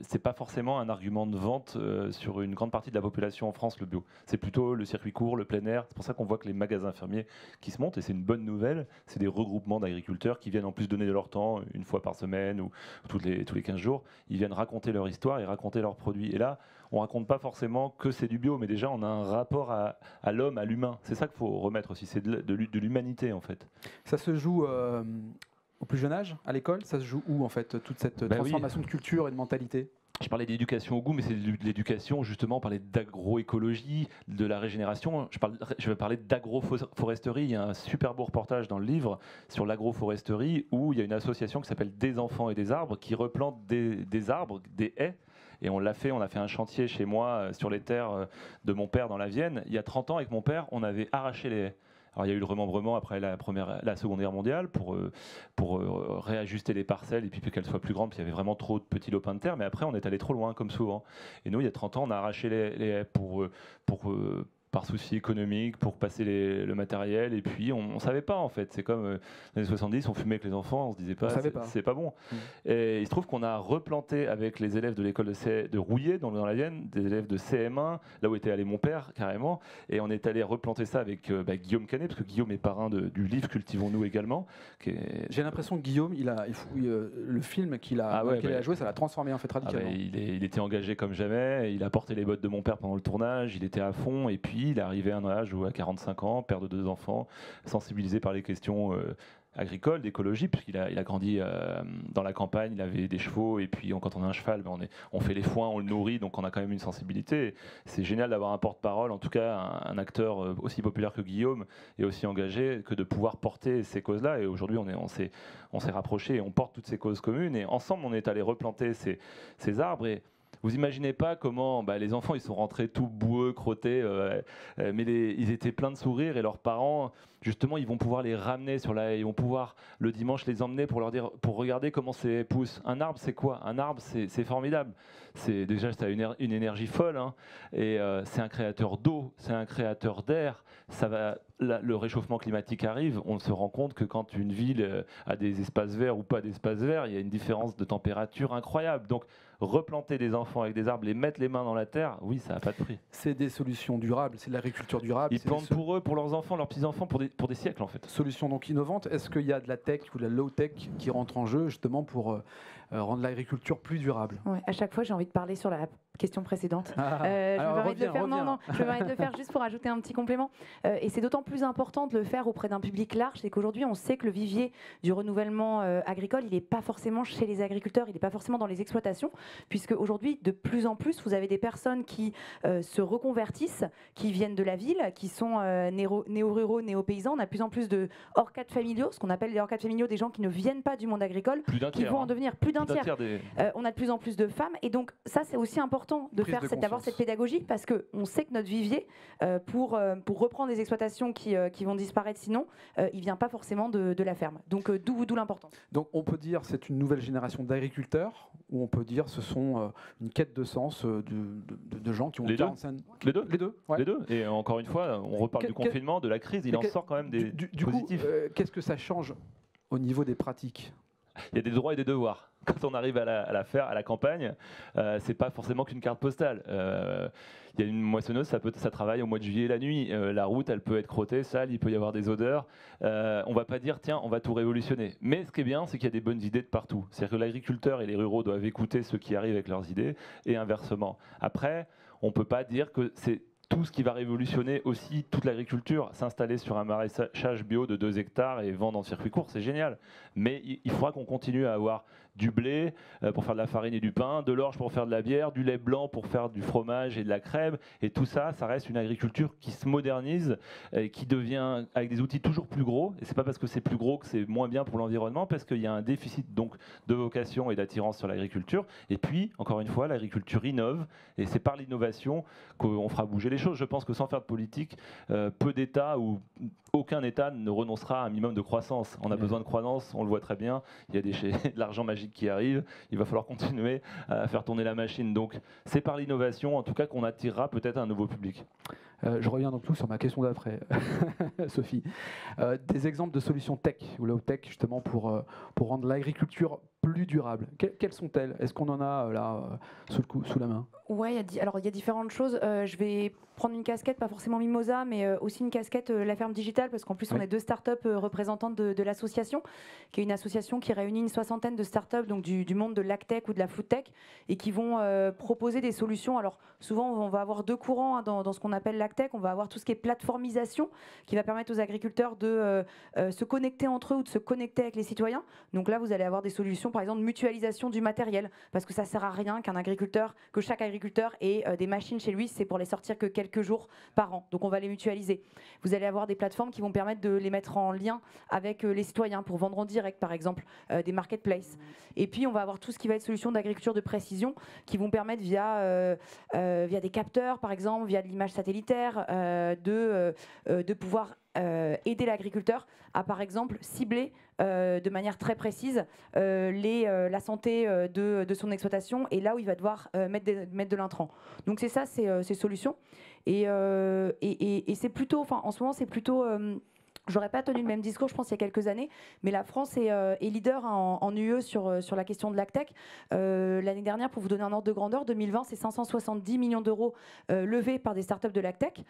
C'est pas forcément un argument de vente sur une grande partie de la population en France, le bio. C'est plutôt le circuit court, le plein air. C'est pour ça qu'on voit que les magasins fermiers qui se montent, et c'est une bonne nouvelle, c'est des regroupements d'agriculteurs qui viennent en plus donner de leur temps une fois par semaine ou tous les 15 jours. Ils viennent raconter leur histoire et raconter leurs produits. Et là, on raconte pas forcément que c'est du bio, mais déjà on a un rapport à l'homme, à l'humain. C'est ça qu'il faut remettre aussi, c'est de l'humanité en fait. Ça se joue au plus jeune âge, à l'école. Ça se joue où en fait, toute cette transformation de culture et de mentalité? Je parlais d'éducation au goût, mais c'est de l'éducation, justement, on parlait d'agroécologie, de la régénération. Je vais parler d'agroforesterie. Il y a un super beau reportage dans le livre sur l'agroforesterie où il y a une association qui s'appelle Des enfants et des arbres qui replante des arbres, des haies. Et on a fait un chantier chez moi sur les terres de mon père dans la Vienne. Il y a 30 ans, avec mon père, on avait arraché les haies. Alors, il y a eu le remembrement après la Seconde Guerre mondiale pour réajuster les parcelles et puis qu'elles soient plus grandes, puis il y avait vraiment trop de petits lopins de terre, mais après on est allé trop loin comme souvent. Et nous, il y a 30 ans, on a arraché les haies par souci économique, pour passer le matériel, et puis on ne savait pas en fait. C'est comme les années 70, on fumait avec les enfants, on se disait pas, c'est pas bon. Et il se trouve qu'on a replanté avec les élèves de l'école de Rouillé, dans la Vienne, des élèves de CM1, là où était allé mon père carrément, et on est allé replanter ça avec Guillaume Canet, parce que Guillaume est parrain du livre Cultivons-nous également. J'ai l'impression que Guillaume, le film qu'il a joué, ça l'a transformé en fait radicalement. Il était engagé comme jamais, il a porté les bottes de mon père pendant le tournage, il était à fond, et puis il est arrivé à un âge où à 45 ans, père de 2 enfants, sensibilisé par les questions agricoles, d'écologie, puisqu'il a grandi dans la campagne, il avait des chevaux, et puis quand on a un cheval, on fait les foins, on le nourrit, donc on a quand même une sensibilité. C'est génial d'avoir un porte-parole, en tout cas un acteur aussi populaire que Guillaume, et aussi engagé, que de pouvoir porter ces causes-là. Et aujourd'hui, on s'est rapprochés et on porte toutes ces causes communes, et ensemble, on est allé replanter ces arbres. Et vous imaginez pas comment les enfants ils sont rentrés tout boueux, crottés, mais ils étaient pleins de sourires, et leurs parents justement ils vont pouvoir les ramener sur la haie, ils vont pouvoir le dimanche les emmener pour leur dire, pour regarder comment c'est pousse. Un arbre c'est quoi? Un arbre c'est formidable. C'est déjà ça a une énergie folle, hein, et c'est un créateur d'eau, c'est un créateur d'air. Le réchauffement climatique arrive, on se rend compte que quand une ville a des espaces verts ou pas d'espaces verts, il y a une différence de température incroyable. Donc replanter des enfants avec des arbres, les mettre les mains dans la terre, oui, ça n'a pas de prix. C'est des solutions durables, c'est de l'agriculture durable. Ils plantent pour eux, pour leurs enfants, leurs petits-enfants, pour des siècles en fait. Solutions donc innovantes. Est-ce qu'il y a de la tech ou de la low-tech qui rentre en jeu justement pour rendre l'agriculture plus durable? À chaque fois, j'ai envie de parler sur la question précédente. Je me permets de le faire. Non, je me permets de le faire juste pour ajouter un petit complément. Et c'est d'autant plus important de le faire auprès d'un public large, c'est qu'aujourd'hui, on sait que le vivier du renouvellement agricole, il n'est pas forcément chez les agriculteurs, il n'est pas forcément dans les exploitations, puisque aujourd'hui, de plus en plus, vous avez des personnes qui se reconvertissent, qui viennent de la ville, qui sont néo-ruraux, néo-paysans. On a de plus en plus de hors-cadres familiaux, ce qu'on appelle les hors-cadres familiaux, des gens qui ne viennent pas du monde agricole, qui vont en devenir plus d'un tiers. On a de plus en plus de femmes, et donc ça, c'est aussi important d'avoir cette pédagogie, parce qu'on sait que notre vivier, pour reprendre des exploitations qui vont disparaître sinon, il ne vient pas forcément de la ferme. Donc d'où l'importance. Donc on peut dire c'est une nouvelle génération d'agriculteurs, ou on peut dire ce sont une quête de sens de gens qui ont 45... Les deux. Ouais. Les deux. Et encore une fois, on reparle du confinement, de la crise, il en sort quand même des positifs. Qu'est-ce que ça change au niveau des pratiques ? Il y a des droits et des devoirs. Quand on arrive à la campagne, c'est pas forcément qu'une carte postale. Il y a une moissonneuse, ça travaille au mois de juillet la nuit. La route, elle peut être crottée, sale, il peut y avoir des odeurs. On va pas dire, tiens, on va tout révolutionner. Mais ce qui est bien, c'est qu'il y a des bonnes idées de partout. C'est-à-dire que l'agriculteur et les ruraux doivent écouter ceux qui arrivent avec leurs idées, et inversement. Après, on peut pas dire que c'est tout ce qui va révolutionner aussi toute l'agriculture. S'installer sur un maraîchage bio de 2 hectares et vendre en circuit court, c'est génial. Mais il faudra qu'on continue à avoir du blé pour faire de la farine et du pain, de l'orge pour faire de la bière, du lait blanc pour faire du fromage et de la crème. Et tout ça, ça reste une agriculture qui se modernise, et qui devient avec des outils toujours plus gros. Et c'est pas parce que c'est plus gros que c'est moins bien pour l'environnement, parce qu'il y a un déficit donc de vocation et d'attirance sur l'agriculture. Et puis, encore une fois, l'agriculture innove, et c'est par l'innovation qu'on fera bouger les choses. Je pense que sans faire de politique, peu d'États ou aucun État ne renoncera à un minimum de croissance. On a besoin de croissance, on le voit très bien. Il y a de l'argent magique qui arrive. Il va falloir continuer à faire tourner la machine. Donc, c'est par l'innovation, en tout cas, qu'on attirera peut-être un nouveau public. Je reviens donc tout sur ma question d'après, Sophie. Des exemples de solutions tech ou low-tech justement pour rendre l'agriculture plus durable. Quelles sont-elles ? Est-ce qu'on en a là sous la main ? Ouais, il y a différentes choses. Je vais prendre une casquette, pas forcément Mimosa, mais aussi une casquette La Ferme Digitale, parce qu'en plus on est 2 startups représentantes de l'association, qui est une association qui réunit une 60aine de startups, donc du monde de l'agtech ou de la foodtech, et qui vont proposer des solutions. Alors souvent on va avoir 2 courants dans ce qu'on appelle l'agtech. On va avoir tout ce qui est plateformisation, qui va permettre aux agriculteurs de se connecter entre eux ou de se connecter avec les citoyens. Donc là vous allez avoir des solutions, par exemple mutualisation du matériel, parce que ça sert à rien que chaque agriculteur ait des machines chez lui, c'est pour les sortir que quelques jours par an. Donc on va les mutualiser. Vous allez avoir des plateformes qui vont permettre de les mettre en lien avec les citoyens pour vendre en direct, par exemple, des marketplaces. Et puis on va avoir tout ce qui va être solutions d'agriculture de précision qui vont permettre via des capteurs, par exemple, via de l'image satellitaire, de pouvoir aider l'agriculteur à, par exemple, cibler de manière très précise la santé de son exploitation et là où il va devoir mettre de l'intrant. Donc c'est ça, ces solutions. Et c'est plutôt, en ce moment, c'est plutôt... J'aurais pas tenu le même discours, je pense, il y a quelques années, mais la France est leader en UE sur la question de l'agtech. L'année dernière, pour vous donner un ordre de grandeur, 2020, c'est 570 millions d'euros levés par des startups de l'agtech.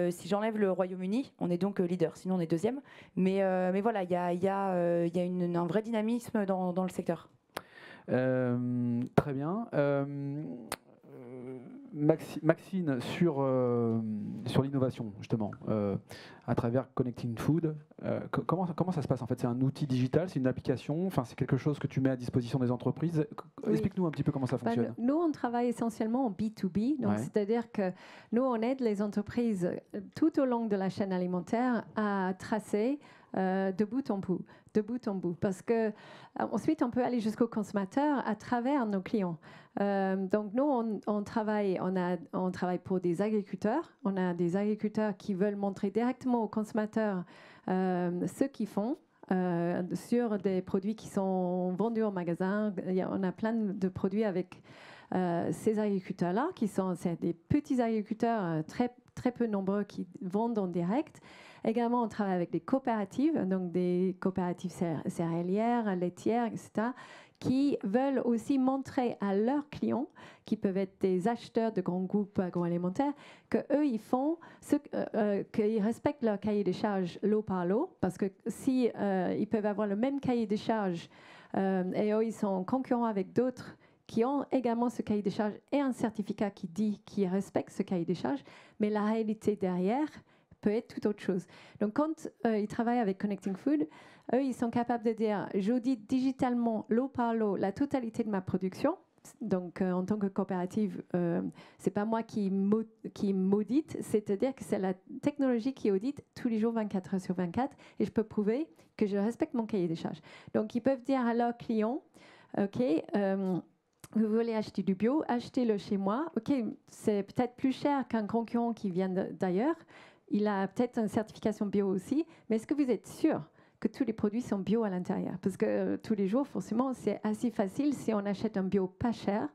Si j'enlève le Royaume-Uni, on est donc leader, sinon on est 2e. Mais voilà, il y a un vrai dynamisme dans le secteur. Très bien. Maxine, sur l'innovation, justement, à travers Connecting Food, comment ça se passe en fait ? C'est un outil digital, c'est une application, enfin, c'est quelque chose que tu mets à disposition des entreprises. Oui. Explique-nous un petit peu comment ça fonctionne. Nous, on travaille essentiellement en B2B, donc c'est-à-dire que nous, on aide les entreprises tout au long de la chaîne alimentaire à tracer de bout en bout, parce que ensuite on peut aller jusqu'au consommateur à travers nos clients. Donc nous on travaille pour des agriculteurs. On a des agriculteurs qui veulent montrer directement aux consommateurs ce qu'ils font. Sur des produits qui sont vendus au magasin. On a plein de produits avec ces agriculteurs-là, c'est des petits agriculteurs très, très peu nombreux qui vendent en direct. Également, on travaille avec des coopératives, donc des coopératives céréalières, laitières, etc., qui veulent aussi montrer à leurs clients, qui peuvent être des acheteurs de grands groupes agroalimentaires, qu'eux, ils font qu'ils respectent leur cahier de charges lot par lot, parce que si ils peuvent avoir le même cahier de charges et eux, ils sont concurrents avec d'autres qui ont également ce cahier des charges et un certificat qui respecte ce cahier des charges, mais la réalité derrière peut être tout autre chose. Donc, quand ils travaillent avec Connecting Food, eux, ils sont capables de dire, j'audite digitalement, lot par lot, la totalité de ma production. Donc, en tant que coopérative, c'est pas moi qui m'audite, c'est-à-dire que c'est la technologie qui audite tous les jours 24 heures sur 24, et je peux prouver que je respecte mon cahier des charges. Donc, ils peuvent dire à leurs clients, OK, vous voulez acheter du bio, achetez-le chez moi. OK, c'est peut-être plus cher qu'un concurrent qui vient d'ailleurs. Il a peut-être une certification bio aussi, mais est-ce que vous êtes sûr que tous les produits sont bio à l'intérieur? Parce que tous les jours, forcément, c'est assez facile. Si on achète un bio pas cher,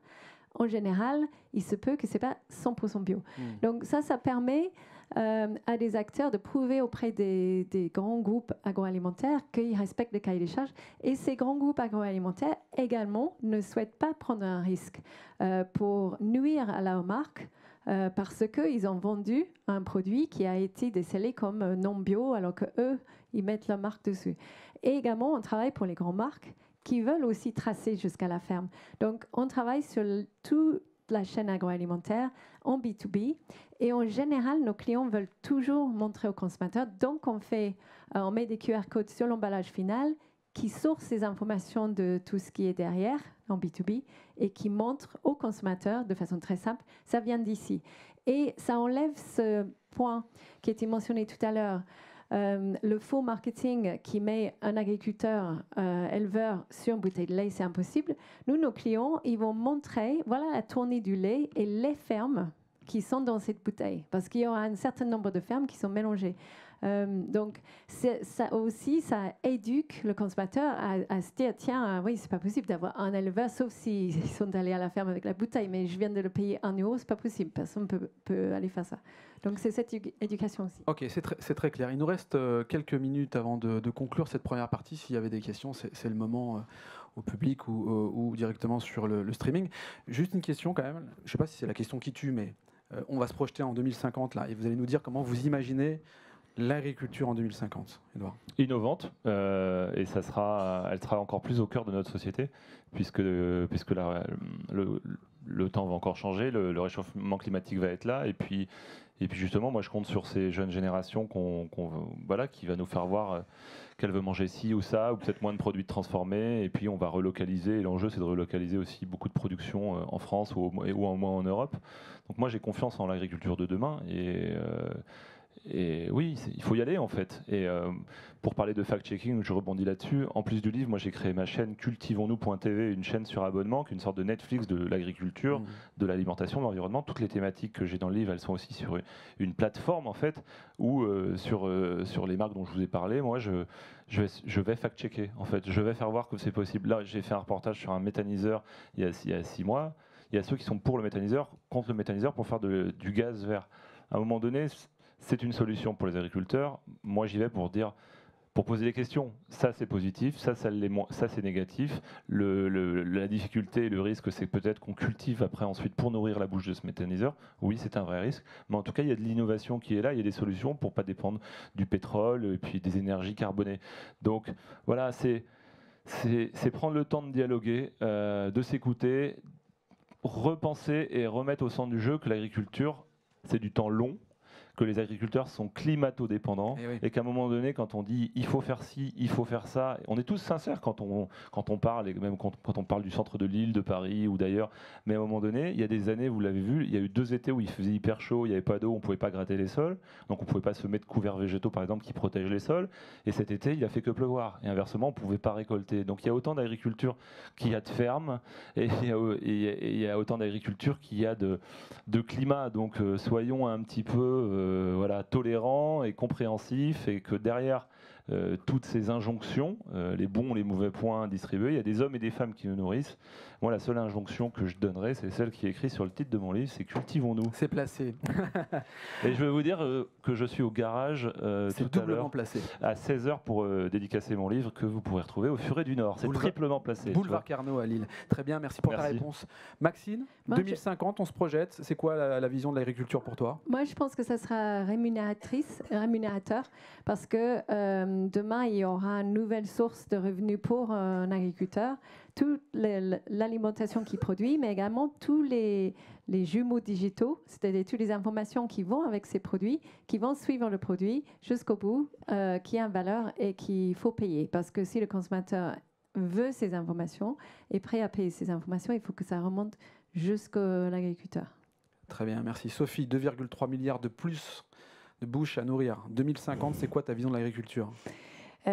en général, il se peut que ce n'est pas 100% bio. Donc ça permet à des acteurs de prouver auprès des grands groupes agroalimentaires qu'ils respectent le cahier des charges. Et ces grands groupes agroalimentaires également ne souhaitent pas prendre un risque pour nuire à leur marque parce qu'ils ont vendu un produit qui a été décelé comme non bio alors qu'eux, ils mettent leur marque dessus. Et également, on travaille pour les grandes marques qui veulent aussi tracer jusqu'à la ferme. Donc, on travaille sur toute la chaîne agroalimentaire en B2B. Et en général, nos clients veulent toujours montrer aux consommateurs. Donc, on met des QR codes sur l'emballage final qui sourcent ces informations de tout ce qui est derrière en B2B et qui montrent aux consommateurs de façon très simple, ça vient d'ici. Et ça enlève ce point qui a été mentionné tout à l'heure, le faux marketing qui met un agriculteur éleveur sur une bouteille de lait, c'est impossible. Nous, nos clients, ils vont montrer, voilà la tournée du lait et les fermes qui sont dans cette bouteille, parce qu'il y aura un certain nombre de fermes qui sont mélangées. Donc, ça aussi, ça éduque le consommateur à se dire, tiens, oui, c'est pas possible d'avoir un éleveur, sauf s'ils sont allés à la ferme avec la bouteille, mais je viens de le payer 1 euro, c'est pas possible, personne peut aller faire ça. Donc, c'est cette éducation aussi. Ok, c'est très clair. Il nous reste quelques minutes avant de conclure cette première partie. S'il y avait des questions, c'est le moment au public ou directement sur le streaming. Juste une question quand même, je sais pas si c'est la question qui tue, mais on va se projeter en 2050 là, et vous allez nous dire comment vous imaginez l'agriculture en 2050, Edouard. Innovante, et elle sera encore plus au cœur de notre société, puisque le temps va encore changer, le réchauffement climatique va être là, et puis justement, moi je compte sur ces jeunes générations qui va nous faire voir qu'elle veut manger ci ou ça, ou peut-être moins de produits transformés, et puis on va relocaliser, et l'enjeu c'est de relocaliser aussi beaucoup de production en France ou au moins en Europe. Donc moi j'ai confiance en l'agriculture de demain, et oui, il faut y aller en fait. Et pour parler de fact-checking, je rebondis là-dessus. En plus du livre, moi j'ai créé ma chaîne Cultivons-nous.tv, une chaîne sur abonnement, qui est une sorte de Netflix de l'agriculture, de l'alimentation, de l'environnement. Toutes les thématiques que j'ai dans le livre, elles sont aussi sur une plateforme en fait, où sur les marques dont je vous ai parlé, moi je vais fact-checker en fait. Je vais faire voir que c'est possible. Là, j'ai fait un reportage sur un méthaniseur il y a 6 mois. Il y a ceux qui sont pour le méthaniseur, contre le méthaniseur pour faire du gaz vert. À un moment donné, c'est une solution pour les agriculteurs. Moi, j'y vais pour poser des questions. Ça, c'est positif. Ça c'est négatif. La difficulté et le risque, c'est peut-être qu'on cultive après ensuite pour nourrir la bouche de ce méthaniseur. Oui, c'est un vrai risque. Mais en tout cas, il y a de l'innovation qui est là. Il y a des solutions pour ne pas dépendre du pétrole et puis des énergies carbonées. Donc, voilà, c'est prendre le temps de dialoguer, de s'écouter, repenser et remettre au centre du jeu que l'agriculture, c'est du temps long, que les agriculteurs sont climato-dépendants et qu'à un moment donné, quand on dit il faut faire ci, il faut faire ça, on est tous sincères quand on parle, et même quand on parle du centre de Lille, de Paris ou d'ailleurs, mais à un moment donné, il y a des années, vous l'avez vu, il y a eu 2 étés où il faisait hyper chaud, il n'y avait pas d'eau, on ne pouvait pas gratter les sols, donc on ne pouvait pas se mettre couverts végétaux par exemple qui protègent les sols, et cet été, il a fait que pleuvoir, et inversement, on ne pouvait pas récolter. Donc il y a autant d'agriculture qu'il y a de fermes, et il y a autant d'agriculture qu'il y a de climat, donc soyons un petit peu tolérants et compréhensifs, et que derrière toutes ces injonctions, les bons, les mauvais points distribués, il y a des hommes et des femmes qui nous nourrissent. Moi, la seule injonction que je donnerais, c'est celle qui est écrite sur le titre de mon livre, c'est Cultivons-nous. C'est placé. Et je vais vous dire que je suis au garage tout à l'heure, à 16h pour dédicacer mon livre que vous pourrez retrouver au Furet du Nord. C'est triplement placé. Boulevard Carnot à Lille. Très bien, merci pour ta réponse. Maxine, 2050, on se projette. C'est quoi la vision de l'agriculture pour toi? Moi, je pense que ça sera rémunérateur parce que demain, il y aura une nouvelle source de revenus pour un agriculteur. Toute l'alimentation qu'il produit, mais également tous les jumeaux digitaux, c'est-à-dire toutes les informations qui vont avec ces produits, qui vont suivre le produit jusqu'au bout, qui a une valeur et qu'il faut payer. Parce que si le consommateur veut ces informations, est prêt à payer ces informations, il faut que ça remonte jusqu'à l'agriculteur. Très bien, merci. Sophie, 2,3 milliards de plus de bouches à nourrir. 2050, c'est quoi ta vision de l'agriculture ?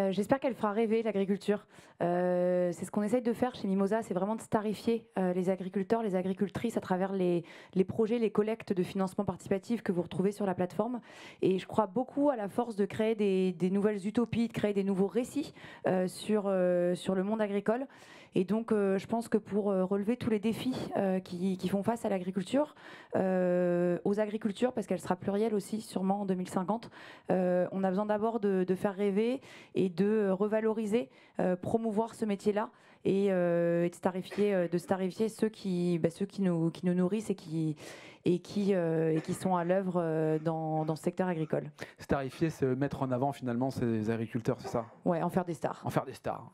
J'espère qu'elle fera rêver l'agriculture. C'est ce qu'on essaye de faire chez Mimosa, c'est vraiment de starifier les agriculteurs, les agricultrices à travers les projets, les collectes de financement participatif que vous retrouvez sur la plateforme. Et je crois beaucoup à la force de créer des nouvelles utopies, de créer des nouveaux récits sur le monde agricole. Et donc, je pense que pour relever tous les défis qui font face à l'agriculture, aux agricultures, parce qu'elle sera plurielle aussi, sûrement en 2050, on a besoin d'abord de faire rêver et de revaloriser, promouvoir ce métier-là et de starifier ceux qui nous nourrissent et qui sont à l'œuvre dans ce secteur agricole. Starifier, c'est mettre en avant finalement ces agriculteurs, c'est ça ? Ouais, en faire des stars. En faire des stars.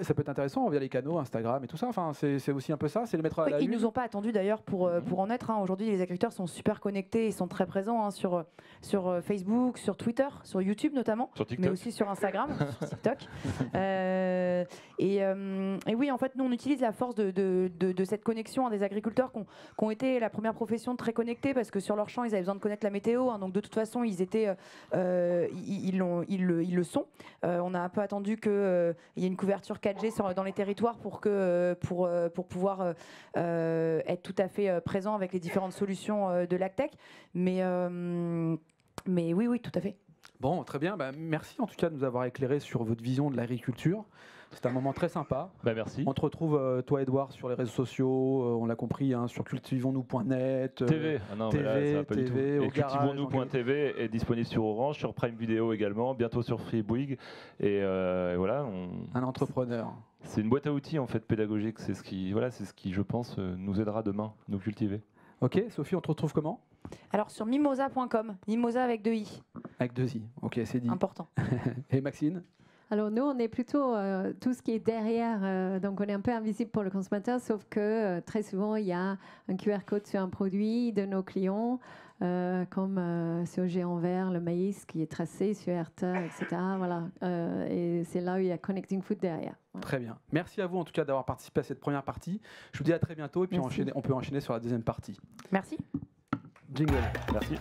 Ça peut être intéressant via les canaux, Instagram et tout ça. Enfin, c'est aussi un peu ça, c'est les mettre à la Ils une. nous ont pas attendus d'ailleurs pour en être. Aujourd'hui, les agriculteurs sont super connectés, ils sont très présents sur Facebook, sur Twitter, sur YouTube notamment, mais aussi sur Instagram, sur TikTok. Et oui, en fait, nous on utilise la force de cette connexion à des agriculteurs qui ont été la première profession très connectés parce que sur leur champ ils avaient besoin de connaître la météo, donc de toute façon ils étaient ils le sont. On a un peu attendu qu'il y ait une couverture 4G dans les territoires pour pouvoir être tout à fait présent avec les différentes solutions de l'AgTech, mais oui, tout à fait. Bon, très bien, merci en tout cas de nous avoir éclairé sur votre vision de l'agriculture. C'était un moment très sympa. Merci. On te retrouve, toi, Edouard, sur les réseaux sociaux, on l'a compris, sur cultivons-nous.net. TV. TV, ça va pas du tout. Et cultivons-nous.tv est disponible sur Orange, sur Prime Video également, bientôt sur Freebootleg. Et voilà. Un entrepreneur. C'est une boîte à outils en fait pédagogique. C'est ce qui, je pense, nous aidera demain, nous cultiver. Ok, Sophie, on te retrouve comment ? Alors sur mimosa.com, mimosa avec 2 i. Avec 2 i, ok, c'est dit. Important. Et Maxine ? Alors nous, on est plutôt tout ce qui est derrière, donc on est un peu invisible pour le consommateur, sauf que très souvent, il y a un QR code sur un produit de nos clients, comme sur Géant Vert, le maïs qui est tracé sur Herta, etc. Voilà. Et c'est là où il y a Connecting Food derrière. Voilà. Très bien. Merci à vous en tout cas d'avoir participé à cette première partie. Je vous dis à très bientôt et puis on peut enchaîner sur la deuxième partie. Merci. Jingle. Merci.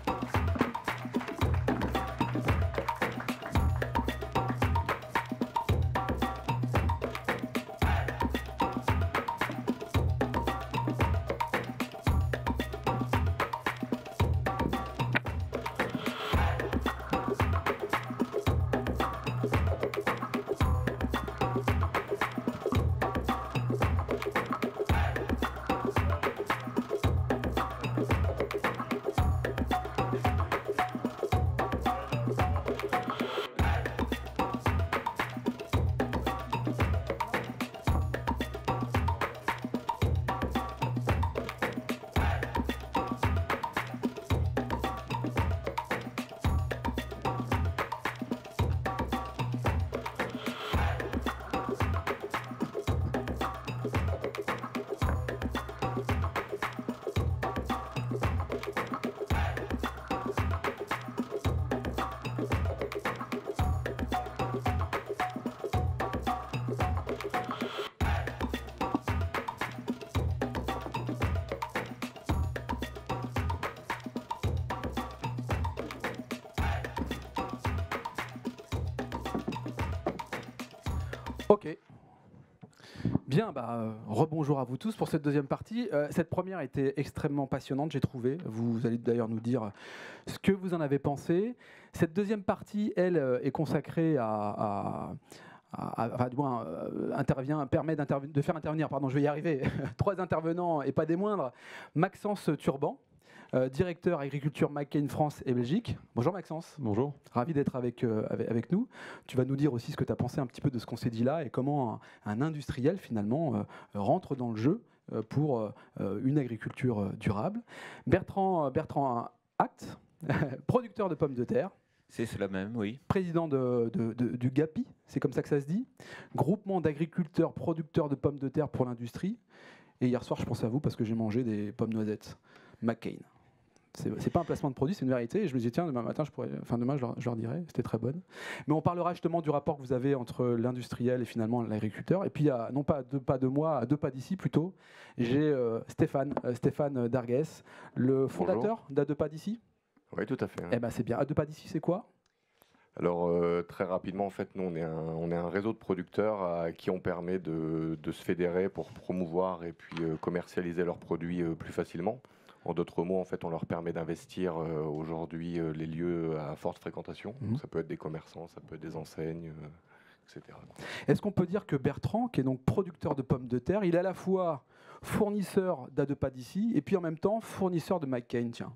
Ok. Bien, rebonjour à vous tous pour cette deuxième partie. Cette première était extrêmement passionnante, j'ai trouvé. Vous allez d'ailleurs nous dire ce que vous en avez pensé. Cette deuxième partie, elle, est consacrée permet de faire intervenir, je vais y arriver, 3 intervenants et pas des moindres. Maxence Turban, directeur agriculture McCain France et Belgique. Bonjour Maxence. Bonjour. Ravi d'être avec nous. Tu vas nous dire aussi ce que tu as pensé un petit peu de ce qu'on s'est dit là et comment un industriel finalement rentre dans le jeu pour une agriculture durable. Bertrand Act, producteur de pommes de terre. C'est la même, oui. Président du GAPI, c'est comme ça que ça se dit, groupement d'agriculteurs producteurs de pommes de terre pour l'industrie. Et hier soir, je pense à vous parce que j'ai mangé des pommes noisettes McCain. C'est pas un placement de produit, c'est une vérité. Et je me disais, tiens, demain matin, demain, je leur dirai, c'était très bonne. Mais on parlera justement du rapport que vous avez entre l'industriel et finalement l'agriculteur. Et puis, il y a, non pas à 2 pas de moi, à 2 pas d'ici plutôt, j'ai Stéphane Dargues, le fondateur d'À 2 pas d'ici. Oui, tout à fait. Eh ben, c'est bien. À 2 pas d'ici, c'est quoi ? Alors très rapidement, en fait, nous on est un réseau de producteurs à qui on permet de se fédérer pour promouvoir et puis commercialiser leurs produits plus facilement. En d'autres mots, en fait, on leur permet d'investir aujourd'hui les lieux à forte fréquentation. Donc, ça peut être des commerçants, ça peut être des enseignes, etc. Est-ce qu'on peut dire que Bertrand, qui est donc producteur de pommes de terre, il est à la fois fournisseur d'À 2 pas d'ici et puis en même temps fournisseur de McCain, tiens.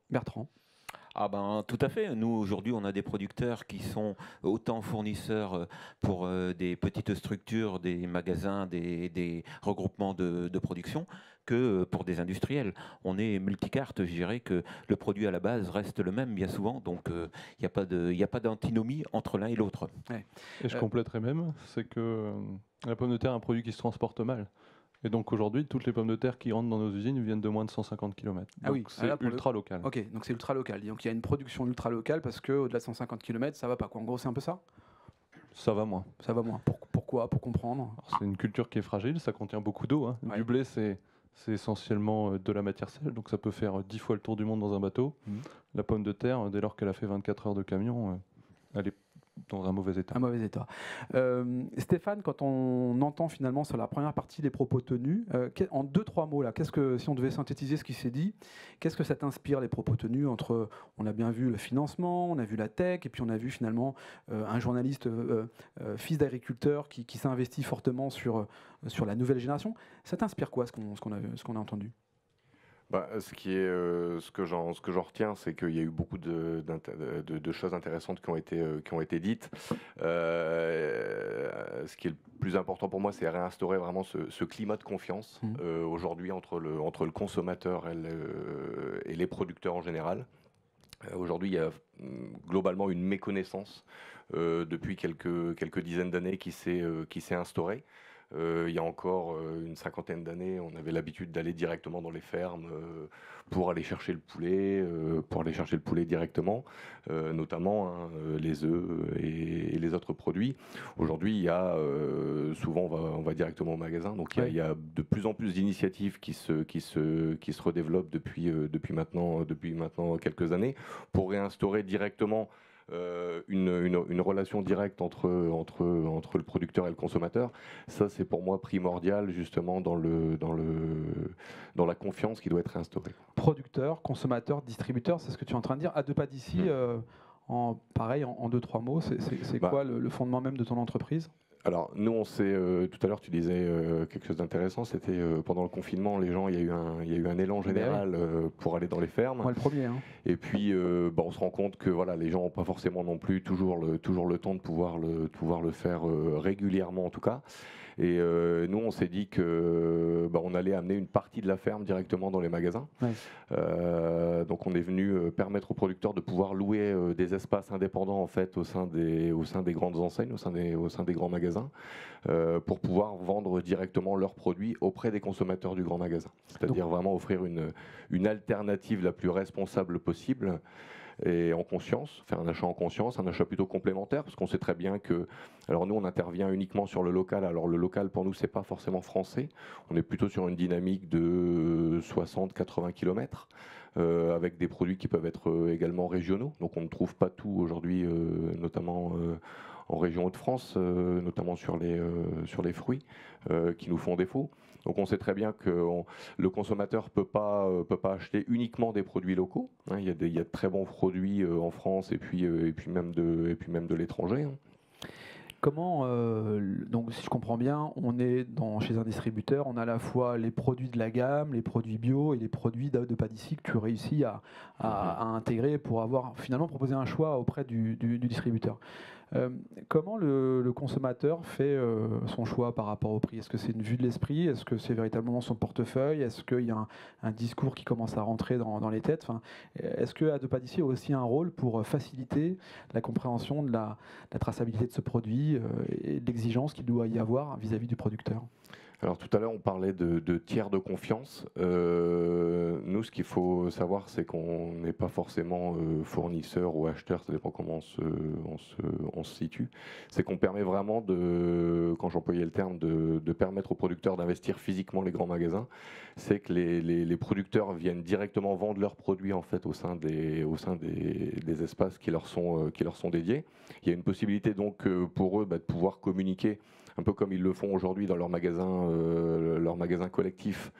Bertrand. Ah ben, tout à fait. Nous, aujourd'hui, on a des producteurs qui sont autant fournisseurs pour des petites structures, des magasins, des regroupements de production, que pour des industriels. On est multicarte, je dirais que le produit à la base reste le même bien souvent, donc il n'y a pas d'antinomie entre l'un et l'autre. Ouais. Et je compléterais même, c'est que la pomme de terre est un produit qui se transporte mal. Et donc aujourd'hui, toutes les pommes de terre qui rentrent dans nos usines viennent de moins de 150 km. Ah oui, c'est ultra local. Ok, donc c'est ultra local. Donc il y a une production ultra locale parce qu'au-delà de 150 km, ça va pas quoi. En gros, c'est un peu ça ? Ça va moins. Ça va moins. Pourquoi ? Pour comprendre. C'est une culture qui est fragile, ça contient beaucoup d'eau. Hein. Ouais. Du blé, c'est essentiellement de la matière sèche, donc ça peut faire 10 fois le tour du monde dans un bateau. La pomme de terre, dès lors qu'elle a fait 24 heures de camion, elle est dans un mauvais état. Un mauvais état. Stéphane, quand on entend finalement sur la première partie les propos tenus, en 2-3 mots, là, si on devait synthétiser ce qui s'est dit, qu'est-ce que ça t'inspire les propos tenus entre, on a bien vu le financement, on a vu la tech, et puis on a vu finalement un journaliste fils d'agriculteur qui s'est investi fortement sur la nouvelle génération. Ça t'inspire quoi, ce qu'on a entendu ? Ce que j'en retiens, c'est qu'il y a eu beaucoup de choses intéressantes qui ont été dites. Ce qui est le plus important pour moi, c'est réinstaurer vraiment ce climat de confiance aujourd'hui entre le consommateur et les producteurs en général. Aujourd'hui, il y a globalement une méconnaissance depuis quelques dizaines d'années qui s'est instaurée. Il y a encore une cinquantaine d'années, on avait l'habitude d'aller directement dans les fermes pour aller chercher le poulet, directement, notamment les œufs et les autres produits. Aujourd'hui, il y a souvent on va directement au magasin, donc il y a de plus en plus d'initiatives qui se redéveloppent depuis maintenant quelques années pour réinstaurer directement une relation directe entre le producteur et le consommateur. Ça, c'est pour moi primordial justement dans la confiance qui doit être instaurée. Producteur, consommateur, distributeur, c'est ce que tu es en train de dire. À 2 pas d'ici, en 2-3 mots, c'est quoi le fondement même de ton entreprise ? Alors nous, on s'est tout à l'heure, tu disais quelque chose d'intéressant. C'était pendant le confinement, les gens, il y a eu un élan général pour aller dans les fermes. Moi, le premier. Hein. Et puis, on se rend compte que voilà, les gens n'ont pas forcément non plus toujours le temps de pouvoir le faire régulièrement, en tout cas. Et nous, on s'est dit que on allait amener une partie de la ferme directement dans les magasins. Ouais. Donc, on est venu permettre aux producteurs de pouvoir louer des espaces indépendants en fait au sein des grandes enseignes, au sein des grands magasins, pour pouvoir vendre directement leurs produits auprès des consommateurs du grand magasin. C'est-à-dire vraiment offrir une alternative la plus responsable possible. Et en conscience, faire un achat en conscience, un achat plutôt complémentaire, parce qu'on sait très bien que, alors nous on intervient uniquement sur le local, alors le local pour nous c'est pas forcément français, on est plutôt sur une dynamique de 60-80 km, avec des produits qui peuvent être également régionaux, donc on ne trouve pas tout aujourd'hui, notamment en région Hauts-de-France, notamment sur les fruits qui nous font défaut. Donc on sait très bien que le consommateur peut pas acheter uniquement des produits locaux. Hein, il y a de très bons produits en France et puis même de l'étranger. Hein. Comment, donc si je comprends bien, on est chez un distributeur, on a à la fois les produits de la gamme, les produits bio et les produits de Padissi que tu réussis à intégrer pour avoir finalement proposé un choix auprès du distributeur. Comment le consommateur fait son choix par rapport au prix? Est-ce que c'est une vue de l'esprit? Est-ce que c'est véritablement son portefeuille? Est-ce qu'il y a un discours qui commence à rentrer dans les têtes? Est-ce que De Padissi a aussi un rôle pour faciliter la compréhension de la traçabilité de ce produit et de l'exigence qu'il doit y avoir vis-à-vis du producteur? Alors tout à l'heure, on parlait de tiers de confiance. Nous, ce qu'il faut savoir, c'est qu'on n'est pas forcément fournisseur ou acheteur, ça dépend comment on se situe. C'est qu'on permet vraiment, quand j'employais le terme, de permettre aux producteurs d'investir physiquement les grands magasins. C'est que les producteurs viennent directement vendre leurs produits en fait, au sein des espaces qui leur sont dédiés. Il y a une possibilité donc pour eux de pouvoir communiquer un peu comme ils le font aujourd'hui dans leur magasin collectif,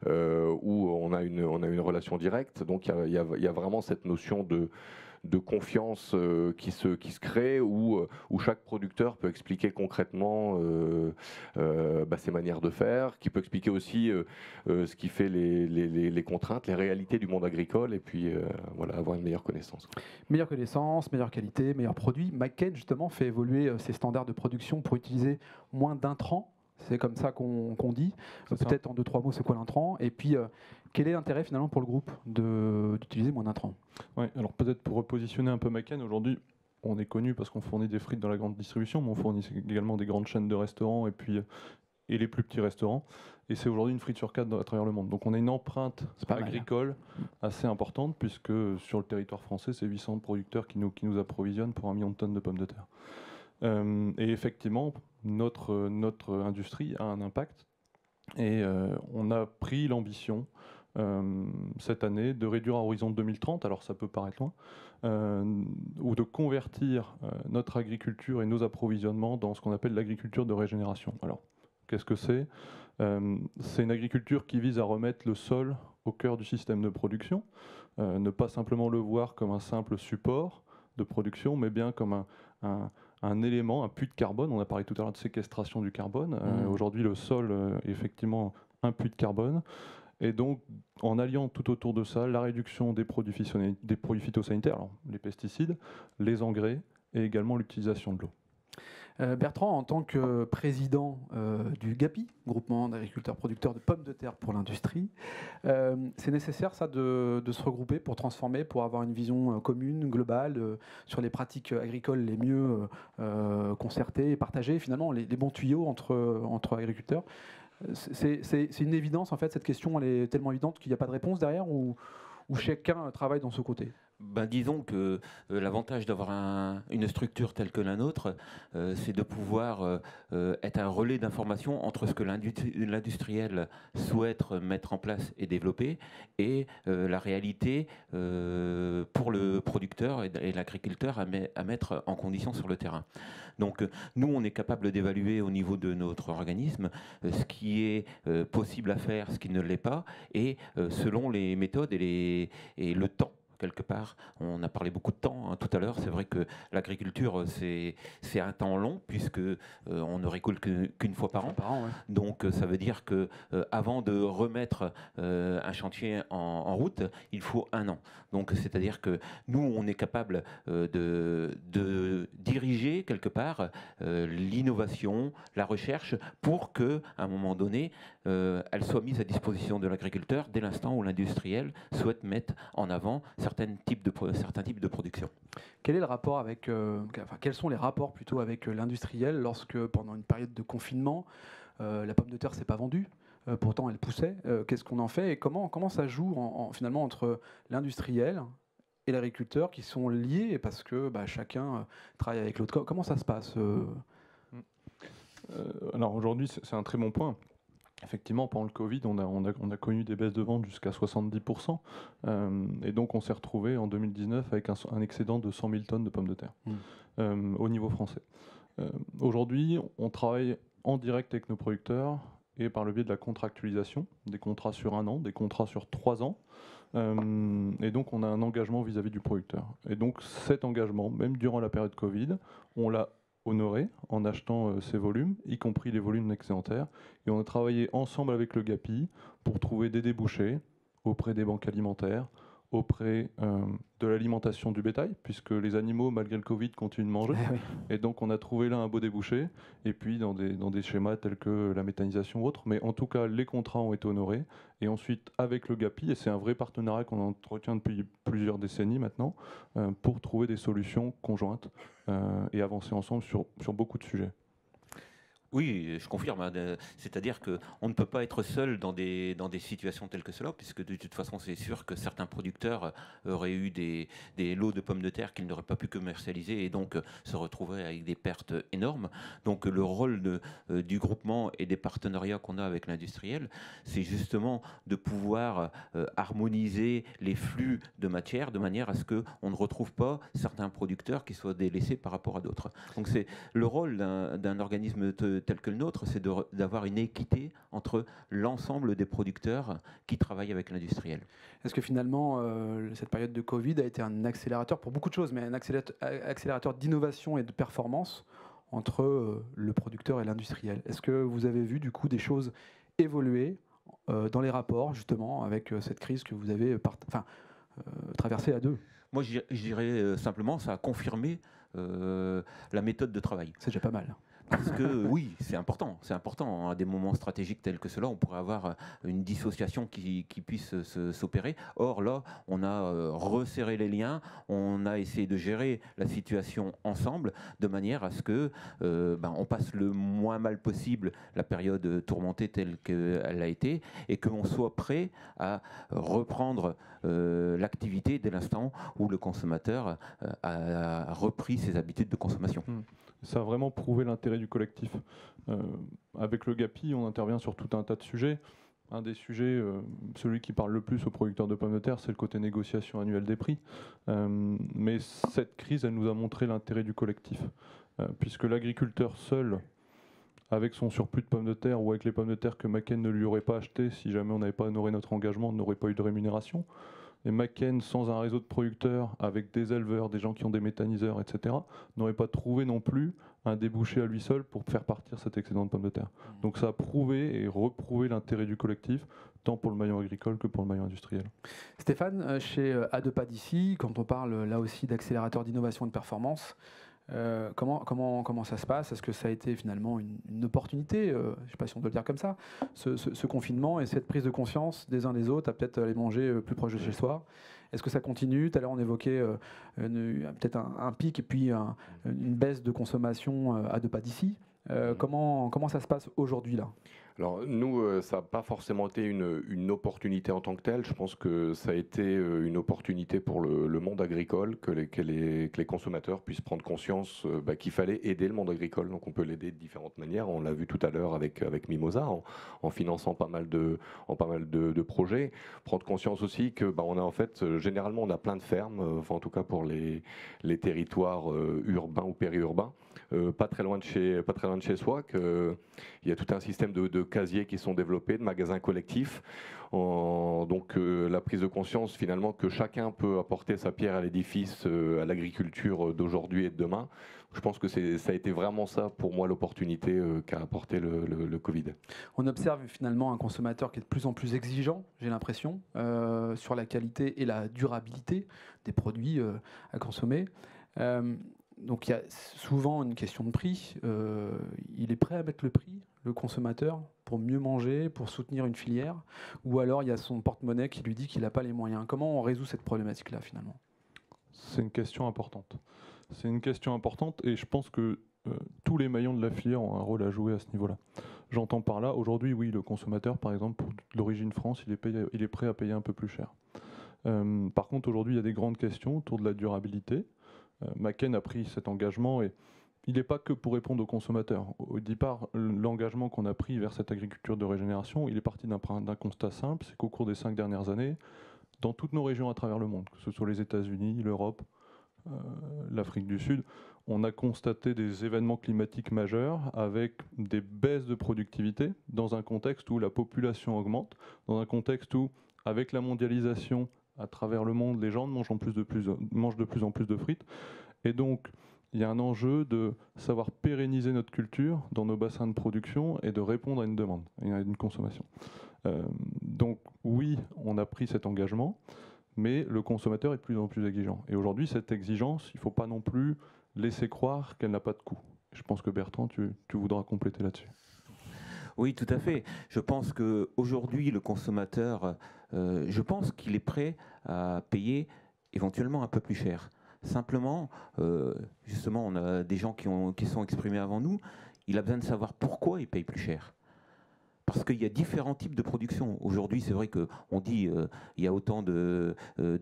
où on a une relation directe. Donc il y a vraiment cette notion de confiance qui se crée, où chaque producteur peut expliquer concrètement ses manières de faire, qui peut expliquer aussi ce qui fait les contraintes, les réalités du monde agricole, et puis avoir une meilleure connaissance. Meilleure connaissance, meilleure qualité, meilleur produit. McCain justement fait évoluer ses standards de production pour utiliser moins d'intrants. C'est comme ça qu'on dit. Peut-être en 2-3 mots, c'est quoi l'intrant? Et puis, quel est l'intérêt finalement pour le groupe d'utiliser moins d'intrants? Oui, alors peut-être pour repositionner un peu McCain, aujourd'hui, on est connu parce qu'on fournit des frites dans la grande distribution, mais on fournit également des grandes chaînes de restaurants et les plus petits restaurants. Et c'est aujourd'hui une frite sur 4 à travers le monde. Donc on a une empreinte agricole assez importante, puisque sur le territoire français, c'est 800 producteurs qui nous approvisionnent pour 1 million de tonnes de pommes de terre. Et effectivement, notre industrie a un impact. Et on a pris l'ambition cette année de réduire à horizon 2030, alors ça peut paraître loin, ou de convertir notre agriculture et nos approvisionnements dans ce qu'on appelle l'agriculture de régénération. Alors, qu'est-ce que c'est? C'est une agriculture qui vise à remettre le sol au cœur du système de production, ne pas simplement le voir comme un simple support de production, mais bien comme un élément, un puits de carbone. On a parlé tout à l'heure de séquestration du carbone. Aujourd'hui, le sol est effectivement un puits de carbone. Et donc, en alliant tout autour de ça la réduction des produits phytosanitaires, alors les pesticides, les engrais et également l'utilisation de l'eau. Bertrand, en tant que président du GAPI, groupement d'agriculteurs producteurs de pommes de terre pour l'industrie, c'est nécessaire ça de se regrouper pour transformer, pour avoir une vision commune, globale, sur les pratiques agricoles les mieux concertées et partagées, finalement les bons tuyaux entre agriculteurs. C'est une évidence en fait, cette question elle est tellement évidente qu'il n'y a pas de réponse derrière, ou chacun travaille dans ce côté? Disons que l'avantage d'avoir une structure telle que la nôtre, c'est de pouvoir être un relais d'information entre ce que l'industriel souhaite mettre en place et développer et la réalité pour le producteur et l'agriculteur à mettre en condition sur le terrain. Donc nous, on est capable d'évaluer au niveau de notre organisme ce qui est possible à faire, ce qui ne l'est pas, et selon les méthodes et le temps. Quelque part, on a parlé beaucoup de temps tout à l'heure. C'est vrai que l'agriculture, c'est un temps long puisque on ne récolte qu'une fois par an. Ouais. Donc ça veut dire que avant de remettre un chantier en route, il faut 1 an. Donc c'est-à-dire que nous, on est capable de diriger quelque part l'innovation, la recherche, pour que, à un moment donné, elle soit mise à disposition de l'agriculteur dès l'instant où l'industriel souhaite mettre en avant certains types de production. Quel est le rapport avec, quels sont les rapports plutôt avec l'industriel lorsque, pendant une période de confinement, la pomme de terre s'est pas vendue, pourtant elle poussait. Qu'est-ce qu'on en fait et comment ça joue finalement entre l'industriel et l'agriculteur qui sont liés parce que chacun travaille avec l'autre? Comment ça se passe? Alors aujourd'hui, c'est un très bon point. Effectivement, pendant le Covid, on a connu des baisses de vente jusqu'à 70%. Et donc, on s'est retrouvé en 2019 avec un excédent de 100 000 tonnes de pommes de terre au niveau français. Aujourd'hui, on travaille en direct avec nos producteurs et par le biais de la contractualisation, des contrats sur 1 an, des contrats sur 3 ans. Et donc, on a un engagement vis-à-vis du producteur. Et donc, cet engagement, même durant la période Covid, on l'a honoré en achetant ces volumes, y compris les volumes excédentaires. Et on a travaillé ensemble avec le GAPI pour trouver des débouchés auprès des banques alimentaires, auprès de l'alimentation du bétail, puisque les animaux, malgré le Covid, continuent de manger. Oui. Et donc on a trouvé là un beau débouché, et puis dans des schémas tels que la méthanisation ou autre. Mais en tout cas, les contrats ont été honorés. Et ensuite, avec le GAPI, et c'est un vrai partenariat qu'on entretient depuis plusieurs décennies maintenant, pour trouver des solutions conjointes et avancer ensemble sur beaucoup de sujets. Oui, je confirme. C'est-à-dire qu'on ne peut pas être seul dans des situations telles que cela, puisque de toute façon, c'est sûr que certains producteurs auraient eu des lots de pommes de terre qu'ils n'auraient pas pu commercialiser et donc se retrouveraient avec des pertes énormes. Donc le rôle du groupement et des partenariats qu'on a avec l'industriel, c'est justement de pouvoir harmoniser les flux de matière de manière à ce qu'on ne retrouve pas certains producteurs qui soient délaissés par rapport à d'autres. Donc c'est le rôle d'un organisme tel que le nôtre, c'est d'avoir une équité entre l'ensemble des producteurs qui travaillent avec l'industriel. Est-ce que finalement, cette période de Covid a été un accélérateur pour beaucoup de choses, mais un accélérateur d'innovation et de performance entre le producteur et l'industriel? Est-ce que vous avez vu du coup des choses évoluer dans les rapports, justement, avec cette crise que vous avez traversée à deux? Moi, je dirais simplement, ça a confirmé la méthode de travail. C'est déjà pas mal. Parce que oui, c'est important. C'est important. À des moments stratégiques tels que cela, on pourrait avoir une dissociation qui puisse s'opérer. Or là, on a resserré les liens, on a essayé de gérer la situation ensemble de manière à ce que on passe le moins mal possible la période tourmentée telle qu'elle a été et qu'on soit prêt à reprendre l'activité dès l'instant où le consommateur a repris ses habitudes de consommation. Ça a vraiment prouvé l'intérêt du collectif. Avec le GAPI, on intervient sur tout un tas de sujets. Un des sujets, celui qui parle le plus aux producteurs de pommes de terre, c'est le côté négociation annuelle des prix. Mais cette crise, elle nous a montré l'intérêt du collectif. Puisque l'agriculteur seul, avec son surplus de pommes de terre ou avec les pommes de terre que Macken ne lui aurait pas achetées, si jamais on n'avait pas honoré notre engagement, n'aurait pas eu de rémunération. Et Macken, sans un réseau de producteurs, avec des éleveurs, des gens qui ont des méthaniseurs, etc., n'aurait pas trouvé non plus un débouché à lui seul pour faire partir cet excédent de pommes de terre. Donc ça a prouvé et reprouvé l'intérêt du collectif, tant pour le maillon agricole que pour le maillon industriel. Stéphane, chez A2PAD d'ici, quand on parle là aussi d'accélérateur d'innovation et de performance, comment ça se passe? Est-ce que ça a été finalement une opportunité, je ne sais pas si on doit le dire comme ça, ce confinement et cette prise de conscience des uns des autres à peut-être aller manger plus proche de chez soi? Est-ce que ça continue? Tout à l'heure on évoquait peut-être un pic et puis une baisse de consommation à deux pas d'ici. Comment ça se passe aujourd'hui là? Alors nous, ça n'a pas forcément été une opportunité en tant que telle. Je pense que ça a été une opportunité pour le monde agricole, que les consommateurs puissent prendre conscience qu'il fallait aider le monde agricole. Donc on peut l'aider de différentes manières. On l'a vu tout à l'heure avec Mimosa, en finançant pas mal de projets. Prendre conscience aussi que on a en fait, généralement on a plein de fermes, enfin en tout cas pour les territoires urbains ou périurbains. Pas très loin de chez soi, qu'il y a tout un système de casiers qui sont développés, de magasins collectifs. Donc la prise de conscience finalement que chacun peut apporter sa pierre à l'édifice, à l'agriculture d'aujourd'hui et de demain. Je pense que ça a été vraiment ça pour moi l'opportunité qu'a apporté le Covid. On observe finalement un consommateur qui est de plus en plus exigeant, j'ai l'impression, sur la qualité et la durabilité des produits à consommer. Donc il y a souvent une question de prix. Il est prêt à mettre le prix, le consommateur, pour mieux manger, pour soutenir une filière, ou alors il y a son porte-monnaie qui lui dit qu'il n'a pas les moyens. Comment on résout cette problématique-là finalement? C'est une question importante. C'est une question importante et je pense que tous les maillons de la filière ont un rôle à jouer à ce niveau-là. J'entends par là, aujourd'hui, oui, le consommateur, par exemple, pour l'origine France, il est prêt à payer un peu plus cher. Par contre, aujourd'hui, il y a des grandes questions autour de la durabilité. Macken a pris cet engagement et il n'est pas que pour répondre aux consommateurs. Au départ, l'engagement qu'on a pris vers cette agriculture de régénération, il est parti d'un constat simple, c'est qu'au cours des 5 dernières années, dans toutes nos régions à travers le monde, que ce soit les États-Unis, l'Europe, l'Afrique du Sud, on a constaté des événements climatiques majeurs avec des baisses de productivité dans un contexte où la population augmente, dans un contexte où, avec la mondialisation à travers le monde, les gens mangent de plus en plus de frites. Et donc, il y a un enjeu de savoir pérenniser notre culture dans nos bassins de production et de répondre à une demande, à une consommation. Donc oui, on a pris cet engagement, mais le consommateur est de plus en plus exigeant. Et aujourd'hui, cette exigence, il ne faut pas non plus laisser croire qu'elle n'a pas de coût. Je pense que Bertrand, tu voudras compléter là-dessus. Oui, tout à fait. Je pense qu'aujourd'hui, le consommateur, je pense qu'il est prêt à payer éventuellement un peu plus cher. Simplement, justement, on a des gens qui sont exprimés avant nous, il a besoin de savoir pourquoi il paye plus cher. Parce qu'il y a différents types de production. Aujourd'hui, c'est vrai qu'on dit il y a autant de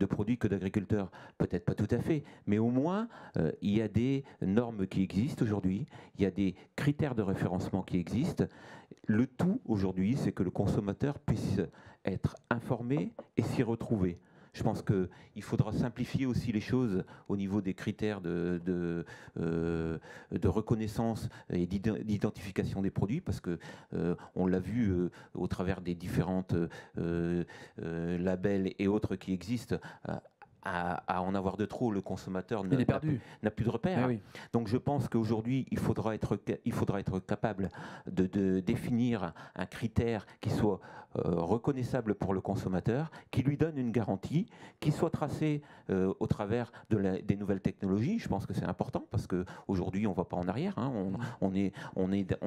produits que d'agriculteurs. Peut-être pas tout à fait, mais au moins, il y a des normes qui existent aujourd'hui, il y a des critères de référencement qui existent. Le tout, aujourd'hui, c'est que le consommateur puisse être informé et s'y retrouver. Je pense qu'il faudra simplifier aussi les choses au niveau des critères de reconnaissance et d'identification des produits, parce que on l'a vu au travers des différentes labels et autres qui existent. À en avoir de trop, le consommateur n'a plus de repères. Oui. Donc je pense qu'aujourd'hui, il faudra être capable de définir un critère qui soit reconnaissable pour le consommateur, qui lui donne une garantie, qui soit tracé au travers des nouvelles technologies. Je pense que c'est important parce qu'aujourd'hui, on ne va pas en arrière. Hein. On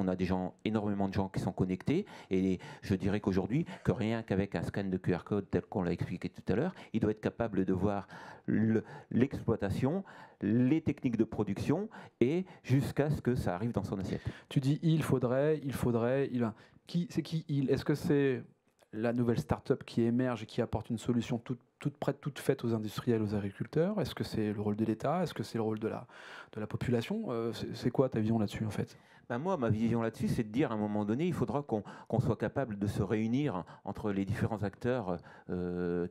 a énormément de gens qui sont connectés, et je dirais qu'aujourd'hui, que rien qu'avec un scan de QR code tel qu'on l'a expliqué tout à l'heure, il doit être capable de voir l'exploitation, les techniques de production, et jusqu'à ce que ça arrive dans son assiette. Tu dis il faudrait. C'est qui il? Est-ce que c'est la nouvelle start-up qui émerge et qui apporte une solution toute prête, toute faite aux industriels, aux agriculteurs? Est-ce que c'est le rôle de l'État? Est-ce que c'est le rôle de la population? C'est quoi ta vision là-dessus en fait? Moi, ma vision là-dessus, c'est de dire à un moment donné, il faudra qu'on soit capable de se réunir entre les différents acteurs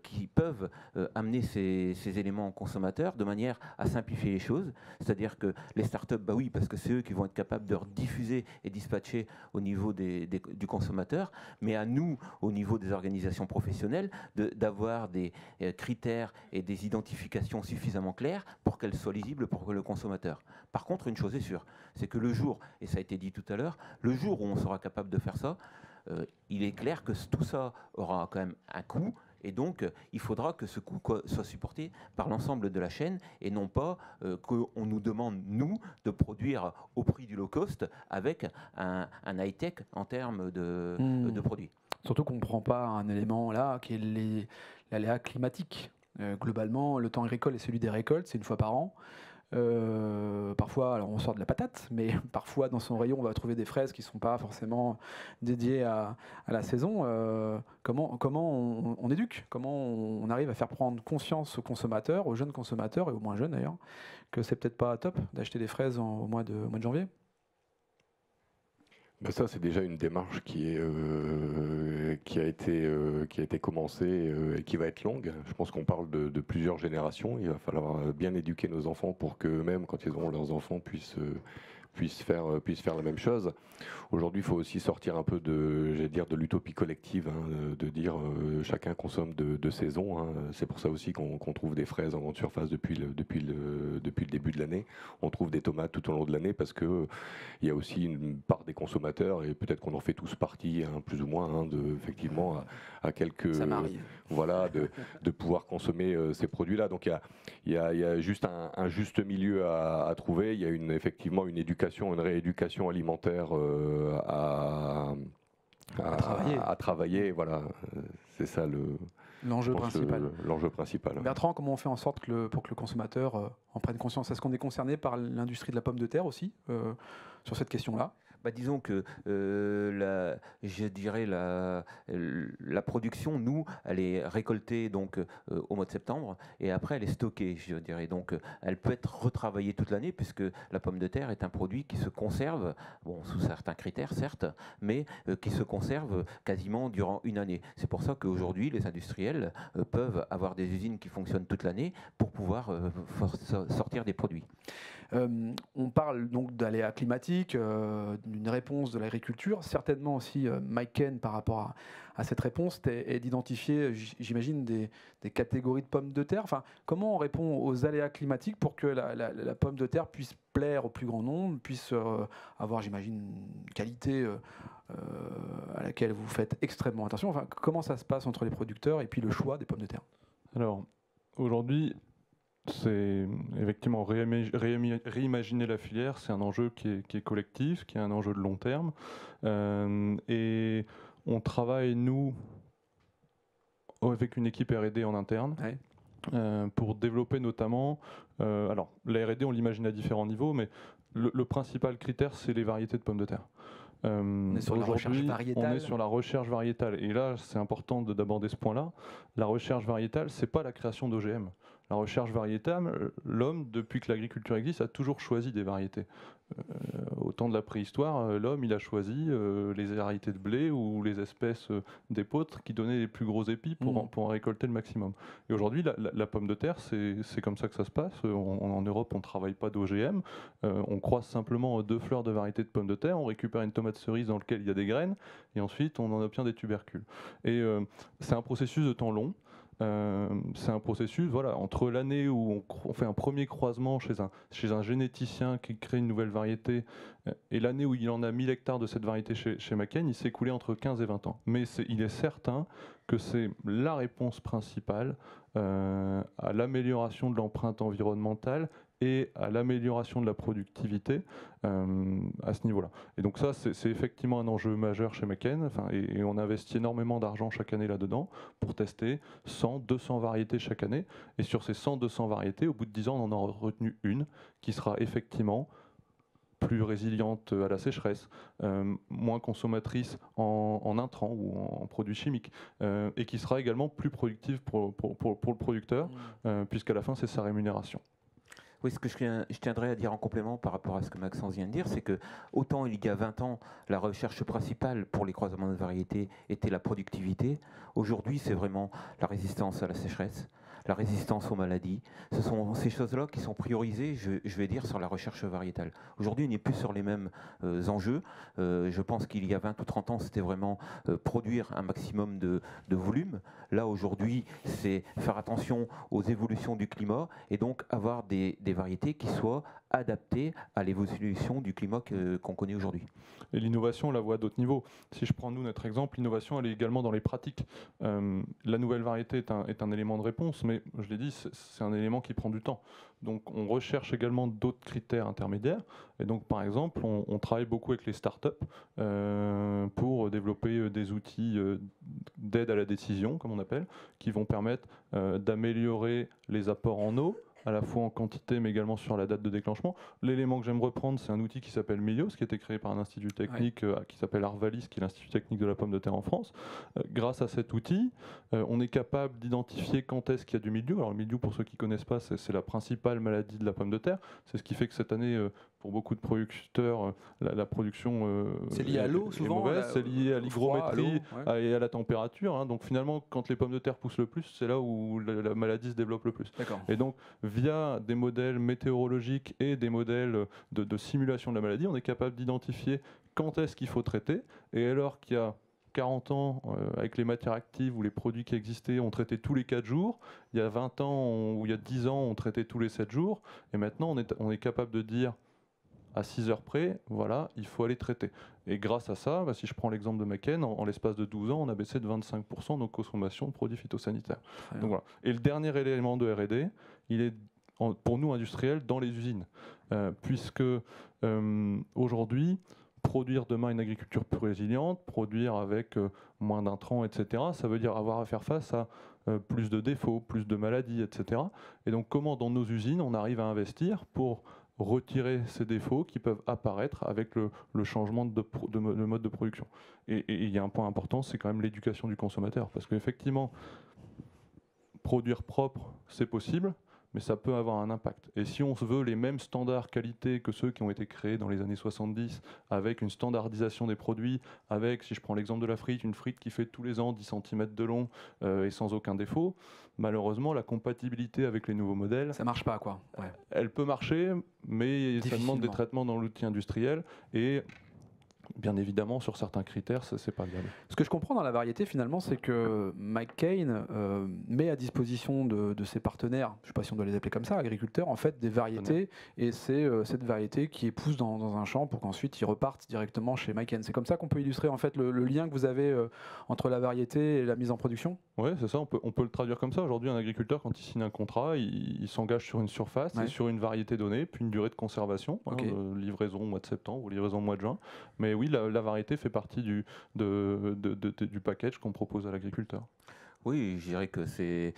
qui peuvent amener ces éléments aux consommateurs de manière à simplifier les choses. C'est-à-dire que les startups, bah oui, parce que c'est eux qui vont être capables de rediffuser et dispatcher au niveau du consommateur, mais à nous, au niveau des organisations professionnelles, d'avoir des critères et des identifications suffisamment claires pour qu'elles soient lisibles pour le consommateur. Par contre, une chose est sûre, c'est que le jour, et ça a été dit tout à l'heure, le jour où on sera capable de faire ça, il est clair que tout ça aura quand même un coût, et donc il faudra que ce coût soit supporté par l'ensemble de la chaîne, et non pas qu'on nous demande, nous, de produire au prix du low cost avec un high-tech en termes de produits. Surtout qu'on ne prend pas un élément là qui est l'aléa climatique. Globalement, le temps agricole est celui des récoltes, c'est une fois par an. Parfois, alors on sort de la patate, mais parfois dans son rayon, on va trouver des fraises qui ne sont pas forcément dédiées à la saison. Comment on éduque? Comment on arrive à faire prendre conscience aux consommateurs, aux jeunes consommateurs et aux moins jeunes d'ailleurs, que c'est peut-être pas top d'acheter des fraises au mois de janvier? Ça, c'est déjà une démarche qui a été commencée et qui va être longue. Je pense qu'on parle de plusieurs générations. Il va falloir bien éduquer nos enfants pour qu'eux-mêmes, quand ils auront leurs enfants, puissent faire la même chose. Aujourd'hui, il faut aussi sortir un peu de l'utopie collective, hein, de dire chacun consomme de saison. Hein. C'est pour ça aussi qu'on trouve des fraises en grande surface depuis le début de l'année. On trouve des tomates tout au long de l'année parce que il y a aussi une part des consommateurs, et peut-être qu'on en fait tous partie, hein, plus ou moins, hein, effectivement à quelques, voilà, de pouvoir consommer ces produits-là. Donc il y a juste un juste milieu à trouver. Il y a effectivement une éducation, une rééducation alimentaire à travailler. Voilà, c'est ça l'enjeu principal. L'enjeu principal. Bertrand, comment on fait en sorte pour que le consommateur en prenne conscience? Est-ce qu'on est concerné par l'industrie de la pomme de terre aussi sur cette question-là? Disons que je dirais la production, nous, elle est récoltée donc au mois de septembre, et après elle est stockée, je dirais. Donc elle peut être retravaillée toute l'année, puisque la pomme de terre est un produit qui se conserve, sous certains critères certes, mais qui se conserve quasiment durant une année. C'est pour ça qu'aujourd'hui les industriels peuvent avoir des usines qui fonctionnent toute l'année pour pouvoir sortir des produits. On parle donc d'aléas climatiques, d'une réponse de l'agriculture, certainement aussi Mike Ken par rapport à cette réponse est d'identifier, j'imagine, des catégories de pommes de terre. Enfin, comment on répond aux aléas climatiques pour que la pomme de terre puisse plaire au plus grand nombre, puisse avoir, j'imagine, une qualité à laquelle vous faites extrêmement attention. Enfin, comment ça se passe entre les producteurs et puis le choix des pommes de terre? Alors, aujourd'hui, c'est effectivement réimaginer la filière, c'est un enjeu qui est collectif, qui est un enjeu de long terme. Et on travaille, nous, avec une équipe R&D en interne. Ouais. Pour développer notamment... alors, la R&D, on l'imagine à différents niveaux, mais le principal critère, c'est les variétés de pommes de terre. On est sur la recherche variétale. On est sur la recherche variétale. Et là, c'est important d'aborder ce point-là. La recherche variétale, c'est pas la création d'OGM. La recherche variétale, l'homme, depuis que l'agriculture existe, a toujours choisi des variétés. Au temps de la préhistoire, l'homme, il a choisi les variétés de blé ou les espèces d'épeautres qui donnaient les plus gros épis pour en récolter le maximum. Et aujourd'hui, la pomme de terre, c'est comme ça que ça se passe. En Europe, on ne travaille pas d'OGM. On croise simplement 2 fleurs de variétés de pommes de terre. On récupère une tomate cerise dans laquelle il y a des graines. Et ensuite, on en obtient des tubercules. Et c'est un processus de temps long. C'est un processus, voilà, entre l'année où on fait un premier croisement chez un généticien qui crée une nouvelle variété et l'année où il en a 1000 hectares de cette variété chez Maken, il s'est écoulé entre 15 et 20 ans. Mais il est certain que c'est la réponse principale à l'amélioration de l'empreinte environnementale et à l'amélioration de la productivité à ce niveau-là. Et donc ça, c'est effectivement un enjeu majeur chez Maken, et on investit énormément d'argent chaque année là-dedans pour tester 100, 200 variétés chaque année. Et sur ces 100, 200 variétés, au bout de 10 ans, on en aura retenu une qui sera effectivement plus résiliente à la sécheresse, moins consommatrice en intrants ou en produits chimiques, et qui sera également plus productive pour le producteur, puisqu'à la fin, c'est sa rémunération. Oui, ce que je tiendrais à dire en complément par rapport à ce que Maxence vient de dire, c'est que autant il y a 20 ans, la recherche principale pour les croisements de variétés était la productivité, aujourd'hui c'est vraiment la résistance à la sécheresse, la résistance aux maladies. Ce sont ces choses-là qui sont priorisées, je vais dire, sur la recherche variétale. Aujourd'hui, on n'est plus sur les mêmes enjeux. Je pense qu'il y a 20 ou 30 ans, c'était vraiment produire un maximum de volume. Là, aujourd'hui, c'est faire attention aux évolutions du climat et donc avoir des variétés qui soient adaptées à l'évolution du climat qu'on connaît aujourd'hui. Et l'innovation, on la voit à d'autres niveaux. Si je prends nous notre exemple, l'innovation, elle est également dans les pratiques. La nouvelle variété est un élément de réponse, mais je l'ai dit, c'est un élément qui prend du temps. Donc on recherche également d'autres critères intermédiaires. Et donc par exemple, on travaille beaucoup avec les startups pour développer des outils d'aide à la décision, comme on appelle, qui vont permettre d'améliorer les apports en eau, à la fois en quantité mais également sur la date de déclenchement. L'élément que j'aime reprendre, c'est un outil qui s'appelle Milios, qui a été créé par un institut technique qui s'appelle Arvalis, qui est l'Institut technique de la pomme de terre en France. Grâce à cet outil, on est capable d'identifier quand est-ce qu'il y a du mildiou. Alors le mildiou, pour ceux qui ne connaissent pas, c'est la principale maladie de la pomme de terre. C'est ce qui fait que cette année, pour beaucoup de producteurs, la production c'est lié à l'eau souvent, mauvaise, c'est lié à l'hygrométrie et à la température. Hein. Donc finalement, quand les pommes de terre poussent le plus, c'est là où la maladie se développe le plus. Et donc, via des modèles météorologiques et des modèles de simulation de la maladie, on est capable d'identifier quand est-ce qu'il faut traiter. Et alors qu'il y a 40 ans, avec les matières actives ou les produits qui existaient, on traitait tous les 4 jours. Il y a 20 ans ou il y a 10 ans, on traitait tous les 7 jours. Et maintenant, on est capable de dire à 6 heures près, voilà, il faut aller traiter. Et grâce à ça, si je prends l'exemple de Maken, en l'espace de 12 ans, on a baissé de 25% nos consommations de produits phytosanitaires. Donc, voilà. Et le dernier élément de R&D, il est pour nous industriels dans les usines, puisque aujourd'hui, produire demain une agriculture plus résiliente, produire avec moins d'intrants, etc., ça veut dire avoir à faire face à plus de défauts, plus de maladies, etc. Et donc comment dans nos usines, on arrive à investir pour retirer ces défauts qui peuvent apparaître avec le changement de mode de production. Et il y a un point important, c'est quand même l'éducation du consommateur, parce qu'effectivement, produire propre, c'est possible, mais ça peut avoir un impact. Et si on veut les mêmes standards qualité que ceux qui ont été créés dans les années 70, avec une standardisation des produits, avec, si je prends l'exemple de la frite, une frite qui fait tous les ans 10 cm de long et sans aucun défaut, malheureusement, la compatibilité avec les nouveaux modèles... Ça marche pas, quoi. Ouais. Elle peut marcher, mais ça demande des traitements dans l'outil industriel et... Bien évidemment, sur certains critères, ça c'est pas viable. Ce que je comprends dans la variété, finalement, c'est que McCain met à disposition de ses partenaires, je ne sais pas si on doit les appeler comme ça, agriculteurs, en fait, des variétés, et c'est cette variété qui est pousse dans un champ pour qu'ensuite ils repartent directement chez McCain. C'est comme ça qu'on peut illustrer en fait le lien que vous avez entre la variété et la mise en production. Oui, c'est ça. On peut le traduire comme ça. Aujourd'hui, un agriculteur, quand il signe un contrat, il s'engage sur une surface et sur une variété donnée, puis une durée de conservation, livraison au mois de septembre ou livraison au mois de juin. Mais oui, la variété fait partie du package qu'on propose à l'agriculteur. Oui, je dirais que c'est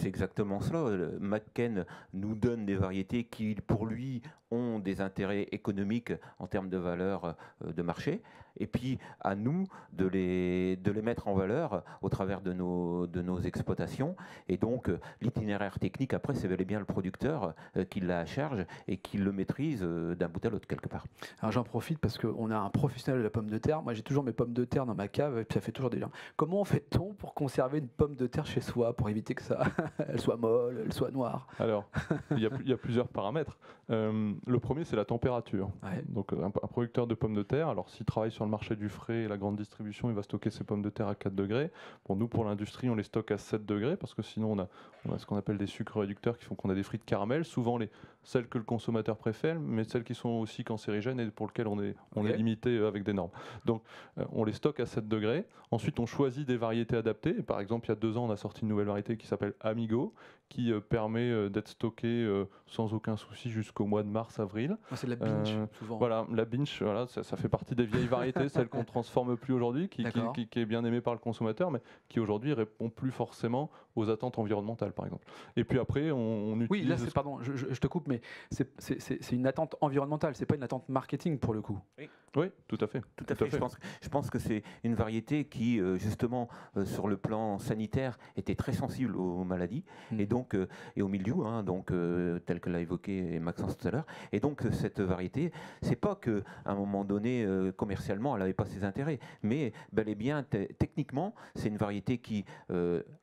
exactement cela. McCain nous donne des variétés qui, pour lui, ont des intérêts économiques en termes de valeur de marché. Et puis, à nous de les mettre en valeur au travers de nos exploitations. Et donc, l'itinéraire technique, après, c'est bel et bien le producteur qui l'a à charge et qui le maîtrise d'un bout à l'autre, quelque part. Alors, j'en profite parce qu'on a un professionnel de la pomme de terre. Moi, j'ai toujours mes pommes de terre dans ma cave et puis ça fait toujours des liens. Comment fait-on pour conserver une pomme de terre chez soi, pour éviter que ça elle soit molle, elle soit noire? Alors, il y a plusieurs paramètres. Le premier, c'est la température. Ouais. Donc, un producteur de pommes de terre, alors s'il travaille sur le marché du frais et la grande distribution, il va stocker ses pommes de terre à 4 degrés. Bon, nous, pour l'industrie, on les stocke à 7 degrés parce que sinon, on a ce qu'on appelle des sucres réducteurs qui font qu'on a des frites caramel, souvent celles que le consommateur préfère, mais celles qui sont aussi cancérigènes et pour lesquelles on est limité avec des normes. Donc, on les stocke à 7 degrés. Ensuite, on choisit des variétés adaptées. Et par exemple, il y a 2 ans, on a sorti une nouvelle variété qui s'appelle Amigo, qui permet d'être stockée sans aucun souci jusqu'au mois de mars-avril. C'est la binge, souvent. Voilà, la binge, voilà, ça fait partie des vieilles variétés, celles qu'on ne transforme plus aujourd'hui, qui est bien aimée par le consommateur, mais qui aujourd'hui répond plus forcément aux attentes environnementales, par exemple. Et puis après, on utilise... Oui, là, pardon, je te coupe, mais c'est une attente environnementale, c'est pas une attente marketing pour le coup. Oui, tout à fait. Tout à fait. Je pense que c'est une variété qui, justement, sur le plan sanitaire, était très sensible aux maladies et donc et au milieu, tel que l'a évoqué Maxence tout à l'heure. Et donc cette variété, c'est pas que à un moment donné, commercialement, elle n'avait pas ses intérêts, mais bel et bien techniquement, c'est une variété qui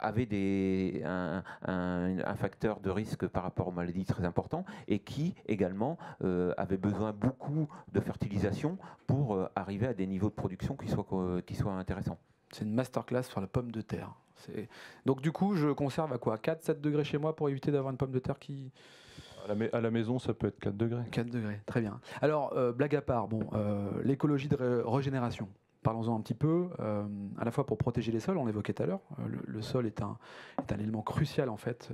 avait un facteur de risque par rapport aux maladies très important et qui également avait besoin beaucoup de fertilisation pour arriver à des niveaux de production qui soient intéressants. C'est une masterclass sur la pomme de terre. Donc du coup, je conserve à quoi, 4-7 degrés chez moi pour éviter d'avoir une pomme de terre qui... À la maison, ça peut être 4 degrés. 4 degrés, très bien. Alors, blague à part, l'écologie de régénération. Parlons-en un petit peu, à la fois pour protéger les sols, on l'évoquait tout à l'heure, le sol est un élément crucial en fait,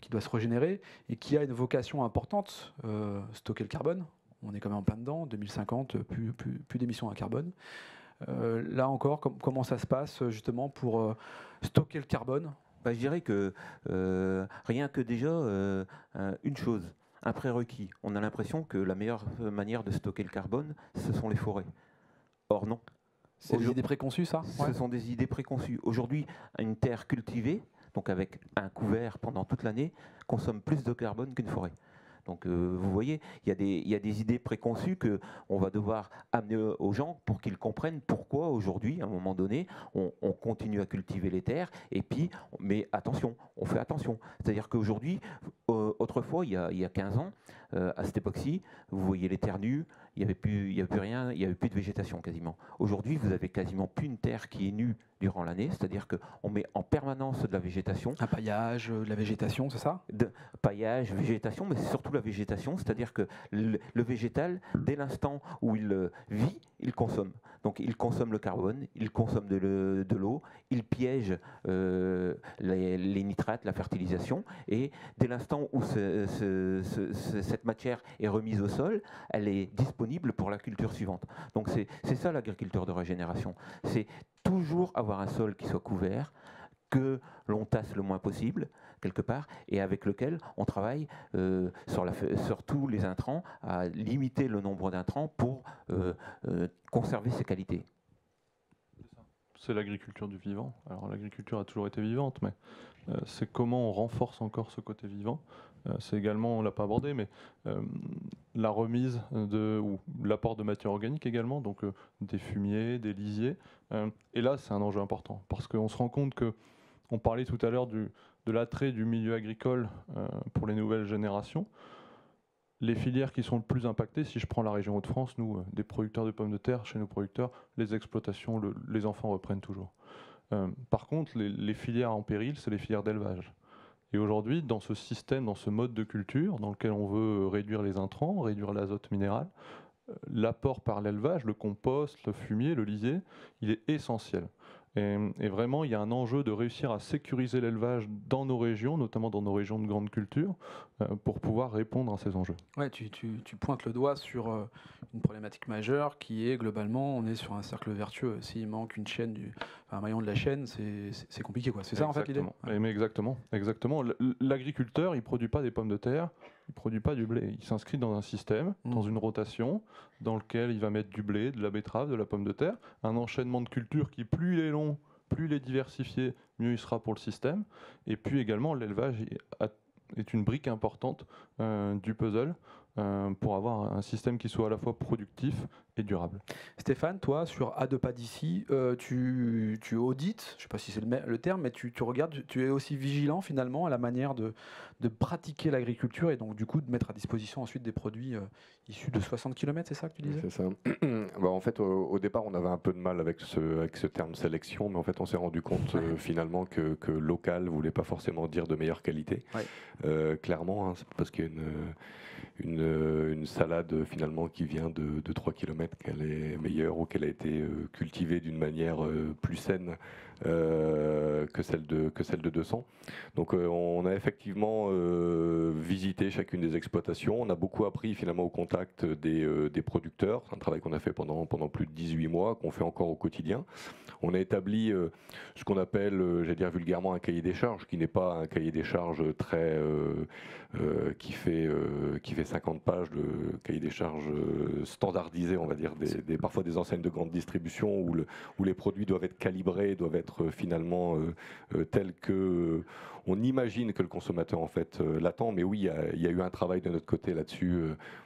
qui doit se régénérer et qui a une vocation importante, stocker le carbone. On est quand même en plein dedans, 2050, plus d'émissions à carbone. Là encore, comment ça se passe justement pour stocker le carbone? Je dirais que rien que déjà, une chose, un prérequis. On a l'impression que la meilleure manière de stocker le carbone, ce sont les forêts. Or non. C'est des idées préconçues, ça? Ce sont des idées préconçues. Aujourd'hui, une terre cultivée, donc avec un couvert pendant toute l'année, consomme plus de carbone qu'une forêt. Donc vous voyez, il y a des idées préconçues qu'on va devoir amener aux gens pour qu'ils comprennent pourquoi aujourd'hui, à un moment donné, on continue à cultiver les terres. Et puis, mais attention, on fait attention. C'est-à-dire qu'aujourd'hui, autrefois, il y a 15 ans, à cette époque-ci, vous voyez les terres nues, il n'y avait plus rien, il n'y avait plus de végétation quasiment. Aujourd'hui, vous avez quasiment plus une terre qui est nue durant l'année, c'est-à-dire qu'on met en permanence de la végétation. Un paillage, de la végétation, c'est ça? Paillage, végétation, mais c'est surtout la végétation, c'est-à-dire que le végétal, dès l'instant où il vit, il consomme. Donc il consomme le carbone, il consomme de l'eau, il piège les nitrates, la fertilisation, et dès l'instant où cette matière est remise au sol, elle est disponible pour la culture suivante. Donc c'est ça l'agriculture de régénération. C'est toujours avoir un sol qui soit couvert, que l'on tasse le moins possible, quelque part, et avec lequel on travaille sur tous les intrants, à limiter le nombre d'intrants pour conserver ses qualités. c'est l'agriculture du vivant. Alors l'agriculture a toujours été vivante, mais c'est comment on renforce encore ce côté vivant. C'est également, on ne l'a pas abordé, mais la remise ou l'apport de matière organique également, donc des fumiers, des lisiers. Et là, c'est un enjeu important, parce qu'on se rend compte on parlait tout à l'heure de l'attrait du milieu agricole pour les nouvelles générations. Les filières qui sont le plus impactées, si je prends la région Hauts-de-France, nous, des producteurs de pommes de terre, chez nos producteurs, les exploitations, les enfants reprennent toujours. Par contre, les filières en péril, c'est les filières d'élevage. Et aujourd'hui, dans ce système, dans ce mode de culture, dans lequel on veut réduire les intrants, réduire l'azote minéral, l'apport par l'élevage, le compost, le fumier, le lisier, il est essentiel. Et vraiment, il y a un enjeu de réussir à sécuriser l'élevage dans nos régions, notamment dans nos régions de grande culture, pour pouvoir répondre à ces enjeux. Ouais, tu pointes le doigt sur une problématique majeure qui est globalement, on est sur un cercle vertueux. S'il manque une chaîne, un maillon de la chaîne, c'est compliqué, quoi. C'est ça en fait l'idée ? Mais exactement. L'agriculteur, il ne produit pas des pommes de terre, il ne produit pas du blé. Il s'inscrit dans un système, dans une rotation, dans lequel il va mettre du blé, de la betterave, de la pomme de terre, un enchaînement de cultures qui, plus il est long, plus il est diversifié, mieux il sera pour le système. Et puis également, l'élevage est une brique importante du puzzle pour avoir un système qui soit à la fois productif et durable. Stéphane, toi, sur À deux pas d'ici, tu audites, je ne sais pas si c'est le terme, mais tu regardes, tu es aussi vigilant finalement à la manière de pratiquer l'agriculture et donc du coup de mettre à disposition ensuite des produits issus de 60 km, c'est ça que tu disais ? C'est ça. En fait, au départ, on avait un peu de mal avec ce terme sélection, mais en fait, on s'est rendu compte finalement que local ne voulait pas forcément dire de meilleure qualité. Ouais. Clairement, hein, c'est parce qu'il y a une salade finalement qui vient de 3 km qu'elle est meilleure ou qu'elle a été cultivée d'une manière plus saine que celle de 200. Donc on a effectivement visité chacune des exploitations. On a beaucoup appris finalement au contact des producteurs. C'est un travail qu'on a fait pendant plus de 18 mois, qu'on fait encore au quotidien. On a établi ce qu'on appelle, j'allais dire vulgairement, un cahier des charges, qui n'est pas un cahier des charges très qui fait 50 pages de cahier des charges standardisé, on va dire, parfois des enseignes de grande distribution où les produits doivent être calibrés, doivent être finalement tels que on imagine que le consommateur en fait l'attend. Mais oui, il y a eu un travail de notre côté là-dessus,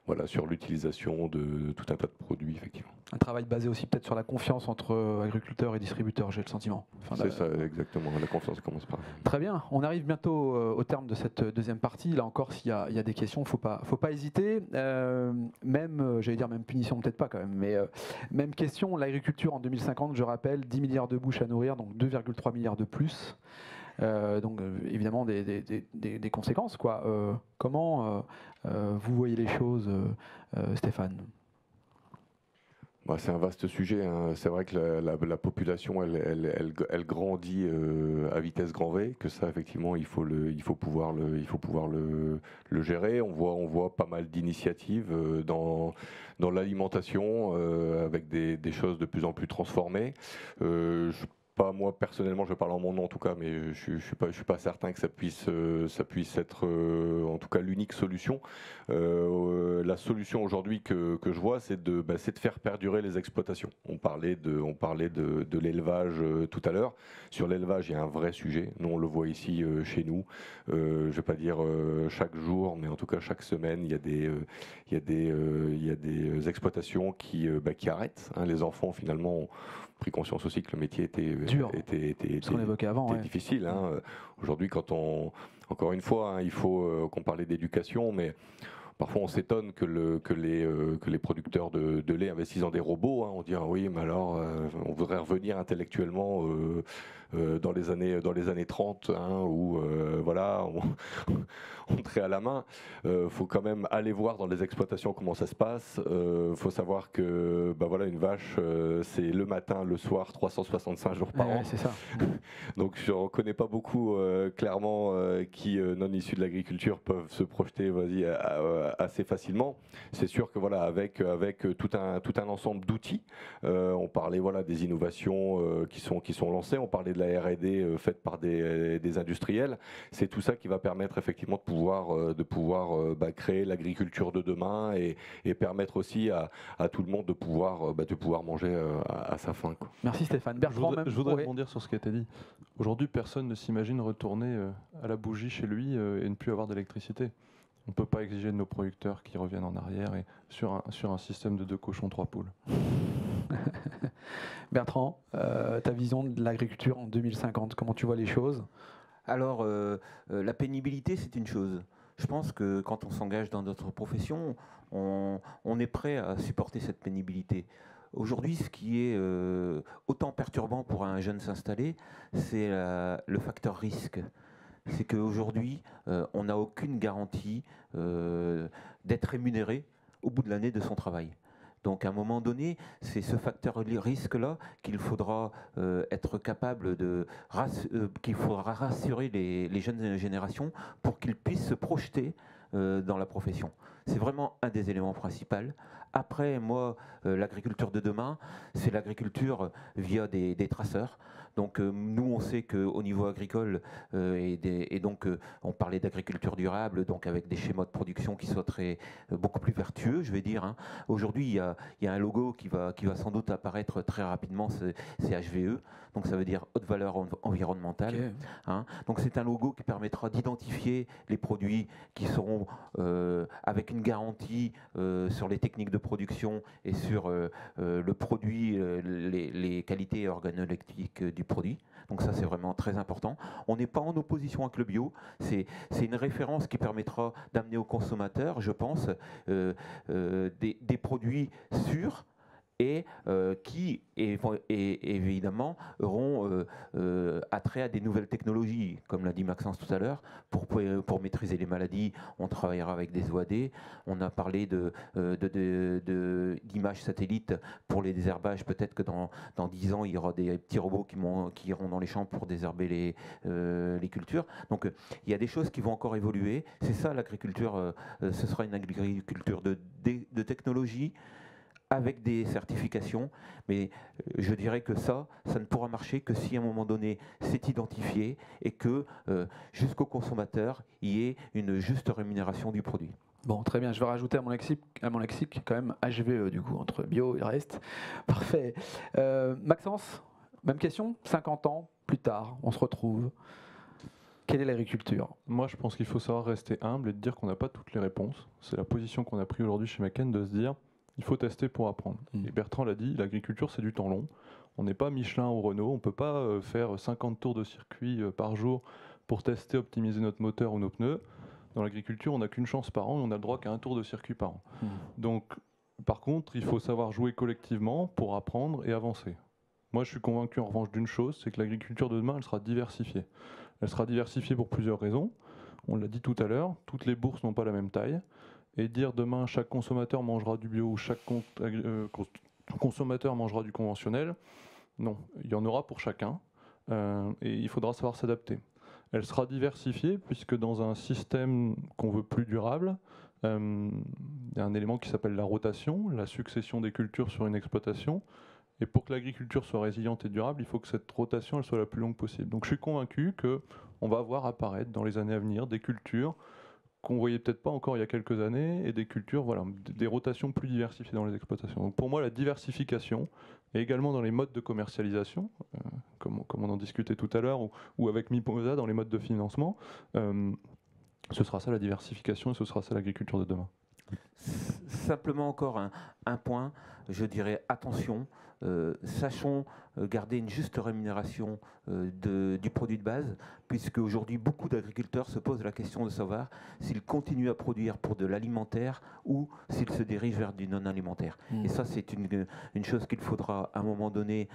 voilà, sur l'utilisation de tout un tas de produits, effectivement. Un travail basé aussi peut-être sur la confiance entre agriculteurs et distributeurs, j'ai le sentiment. C'est ça, exactement. La confiance commence par. Très bien. On arrive bientôt au terme de cette deuxième partie. Là encore, s'il y a des questions, faut pas hésiter. J'allais dire même punition, peut-être pas quand même, mais même question. L'agriculture en 2050, je rappelle, 10 milliards de bouches à nourrir, donc 2,3 milliards de plus. Donc évidemment des conséquences, quoi. Comment vous voyez les choses, Stéphane ? C'est un vaste sujet, hein. C'est vrai que la population, elle grandit à vitesse grand V, que ça, effectivement, il faut pouvoir le gérer. On voit pas mal d'initiatives dans l'alimentation, avec des choses de plus en plus transformées. Moi personnellement, je parle en mon nom en tout cas, mais je suis pas certain que ça puisse être en tout cas l'unique solution. La solution aujourd'hui que je vois, c'est de faire perdurer les exploitations. On parlait de l'élevage tout à l'heure. Sur l'élevage, il y a un vrai sujet. Nous, on le voit ici chez nous. Je vais pas dire chaque jour, mais en tout cas chaque semaine, il y a des exploitations qui arrêtent. Hein. Les enfants finalement ont pris conscience aussi que le métier était ce qu'on évoquait avant, difficile. Hein. Aujourd'hui, encore une fois, hein, il faut qu'on parle d'éducation, mais parfois on s'étonne que les producteurs de lait investissent dans des robots. Hein. On dit oui, mais alors on voudrait revenir intellectuellement dans les années 30, hein, où voilà, on trait à la main. Faut quand même aller voir dans les exploitations comment ça se passe. Faut savoir que voilà, une vache, c'est le matin, le soir, 365 jours par an. C'est ça. Donc je ne connais pas beaucoup clairement qui, non issus de l'agriculture, peuvent se projeter assez facilement. C'est sûr que voilà, avec tout un ensemble d'outils, on parlait voilà, des innovations qui sont lancées, on parlait de la R&D faite par des industriels. C'est tout ça qui va permettre effectivement de pouvoir créer l'agriculture de demain et permettre aussi à tout le monde de pouvoir manger à sa faim, quoi. Merci Stéphane. Bertrand, je voudrais rebondir sur ce qui a été dit. Aujourd'hui, personne ne s'imagine retourner à la bougie chez lui et ne plus avoir d'électricité. On ne peut pas exiger de nos producteurs qu'ils reviennent en arrière et sur un système de 2 cochons, 3 poules. Bertrand, ta vision de l'agriculture en 2050, comment tu vois les choses? Alors, la pénibilité, c'est une chose. Je pense que quand on s'engage dans notre profession, on est prêt à supporter cette pénibilité. Aujourd'hui, ce qui est autant perturbant pour un jeune s'installer, c'est le facteur risque. C'est qu'aujourd'hui, on n'a aucune garantie d'être rémunéré au bout de l'année de son travail. Donc à un moment donné, c'est ce facteur risque-là qu'il faudra être capable qu'il faudra rassurer les jeunes générations pour qu'ils puissent se projeter dans la profession. C'est vraiment un des éléments principaux. Après, moi, l'agriculture de demain, c'est l'agriculture via des traceurs. Donc nous, on sait qu'au niveau agricole, on parlait d'agriculture durable, donc avec des schémas de production qui soient beaucoup plus vertueux, je vais dire. Hein. Aujourd'hui, il y a un logo qui va sans doute apparaître très rapidement, c'est HVE, donc ça veut dire haute valeur environnementale. Okay. Hein. Donc c'est un logo qui permettra d'identifier les produits qui seront avec une garantie sur les techniques de production et sur le produit, les qualités organoleptiques du produit. Donc ça, c'est vraiment très important. On n'est pas en opposition avec le bio. C'est une référence qui permettra d'amener aux consommateurs, je pense, des produits sûrs et qui évidemment auront attrait à des nouvelles technologies, comme l'a dit Maxence tout à l'heure, pour maîtriser les maladies. On travaillera avec des OAD, on a parlé d'images satellites pour les désherbages. Peut-être que dans 10 ans, il y aura des petits robots qui iront dans les champs pour désherber les cultures. Donc il y a des choses qui vont encore évoluer. C'est ça l'agriculture, ce sera une agriculture de technologie, avec des certifications, mais je dirais que ça ne pourra marcher que si à un moment donné c'est identifié et que jusqu'au consommateur il y ait une juste rémunération du produit. Bon, très bien, je vais rajouter à mon lexique quand même HVE du coup, entre bio et le reste. Parfait. Maxence, même question, 50 ans plus tard, on se retrouve. Quelle est l'agriculture? Moi, je pense qu'il faut savoir rester humble et de dire qu'on n'a pas toutes les réponses. C'est la position qu'on a prise aujourd'hui chez Macken, de se dire il faut tester pour apprendre. Et Bertrand l'a dit, l'agriculture, c'est du temps long. On n'est pas Michelin ou Renault, on ne peut pas faire 50 tours de circuit par jour pour tester, optimiser notre moteur ou nos pneus. Dans l'agriculture, on n'a qu'une chance par an et on n'a le droit qu'à un tour de circuit par an. Donc, par contre, il faut savoir jouer collectivement pour apprendre et avancer. Moi, je suis convaincu en revanche d'une chose, c'est que l'agriculture de demain, elle sera diversifiée. Elle sera diversifiée pour plusieurs raisons. On l'a dit tout à l'heure, toutes les bourses n'ont pas la même taille. Et dire demain chaque consommateur mangera du bio ou chaque consommateur mangera du conventionnel, non, il y en aura pour chacun et il faudra savoir s'adapter. Elle sera diversifiée puisque dans un système qu'on veut plus durable, il y a un élément qui s'appelle la rotation, la succession des cultures sur une exploitation. Et pour que l'agriculture soit résiliente et durable, il faut que cette rotation elle soit la plus longue possible. Donc je suis convaincu qu'on va voir apparaître dans les années à venir des cultures qu'on voyait peut-être pas encore il y a quelques années, et des cultures, voilà, des rotations plus diversifiées dans les exploitations. Donc pour moi, la diversification, et également dans les modes de commercialisation, comme on en discutait tout à l'heure, ou avec Mimosa dans les modes de financement, ce sera ça la diversification, et ce sera ça l'agriculture de demain. Simplement encore un point, je dirais attention, sachons garder une juste rémunération du produit de base, puisque aujourd'hui beaucoup d'agriculteurs se posent la question de savoir s'ils continuent à produire pour de l'alimentaire ou s'ils se dirigent vers du non-alimentaire. Et ça, c'est une chose qu'il faudra à un moment donné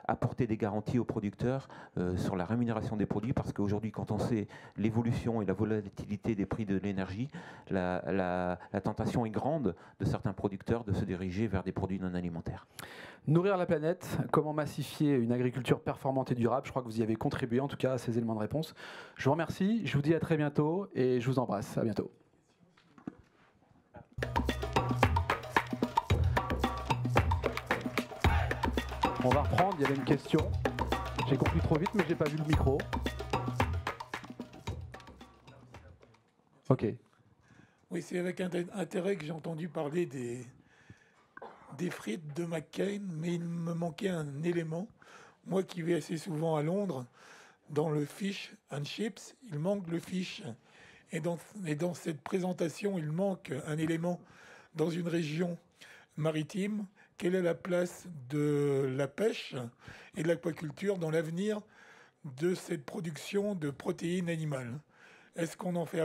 apporter des garanties aux producteurs sur la rémunération des produits, parce qu'aujourd'hui, quand on sait l'évolution et la volatilité des prix de l'énergie, la tentation est grande de certains producteurs de se diriger vers des produits non alimentaires. Nourrir la planète, comment massifier une agriculture performante et durable? Je crois que vous y avez contribué en tout cas à ces éléments de réponse. Je vous remercie, je vous dis à très bientôt et je vous embrasse. À bientôt. On va reprendre, il y avait une question. J'ai compris trop vite, mais j'ai pas vu le micro. Ok. Oui, c'est avec intérêt que j'ai entendu parler des frites de McCain, mais il me manquait un élément. Moi qui vais assez souvent à Londres, dans le fish and chips, il manque le fish. Et dans cette présentation, il manque un élément dans une région maritime. Quelle est la place de la pêche et de l'aquaculture dans l'avenir de cette production de protéines animales? Est-ce qu'on en fait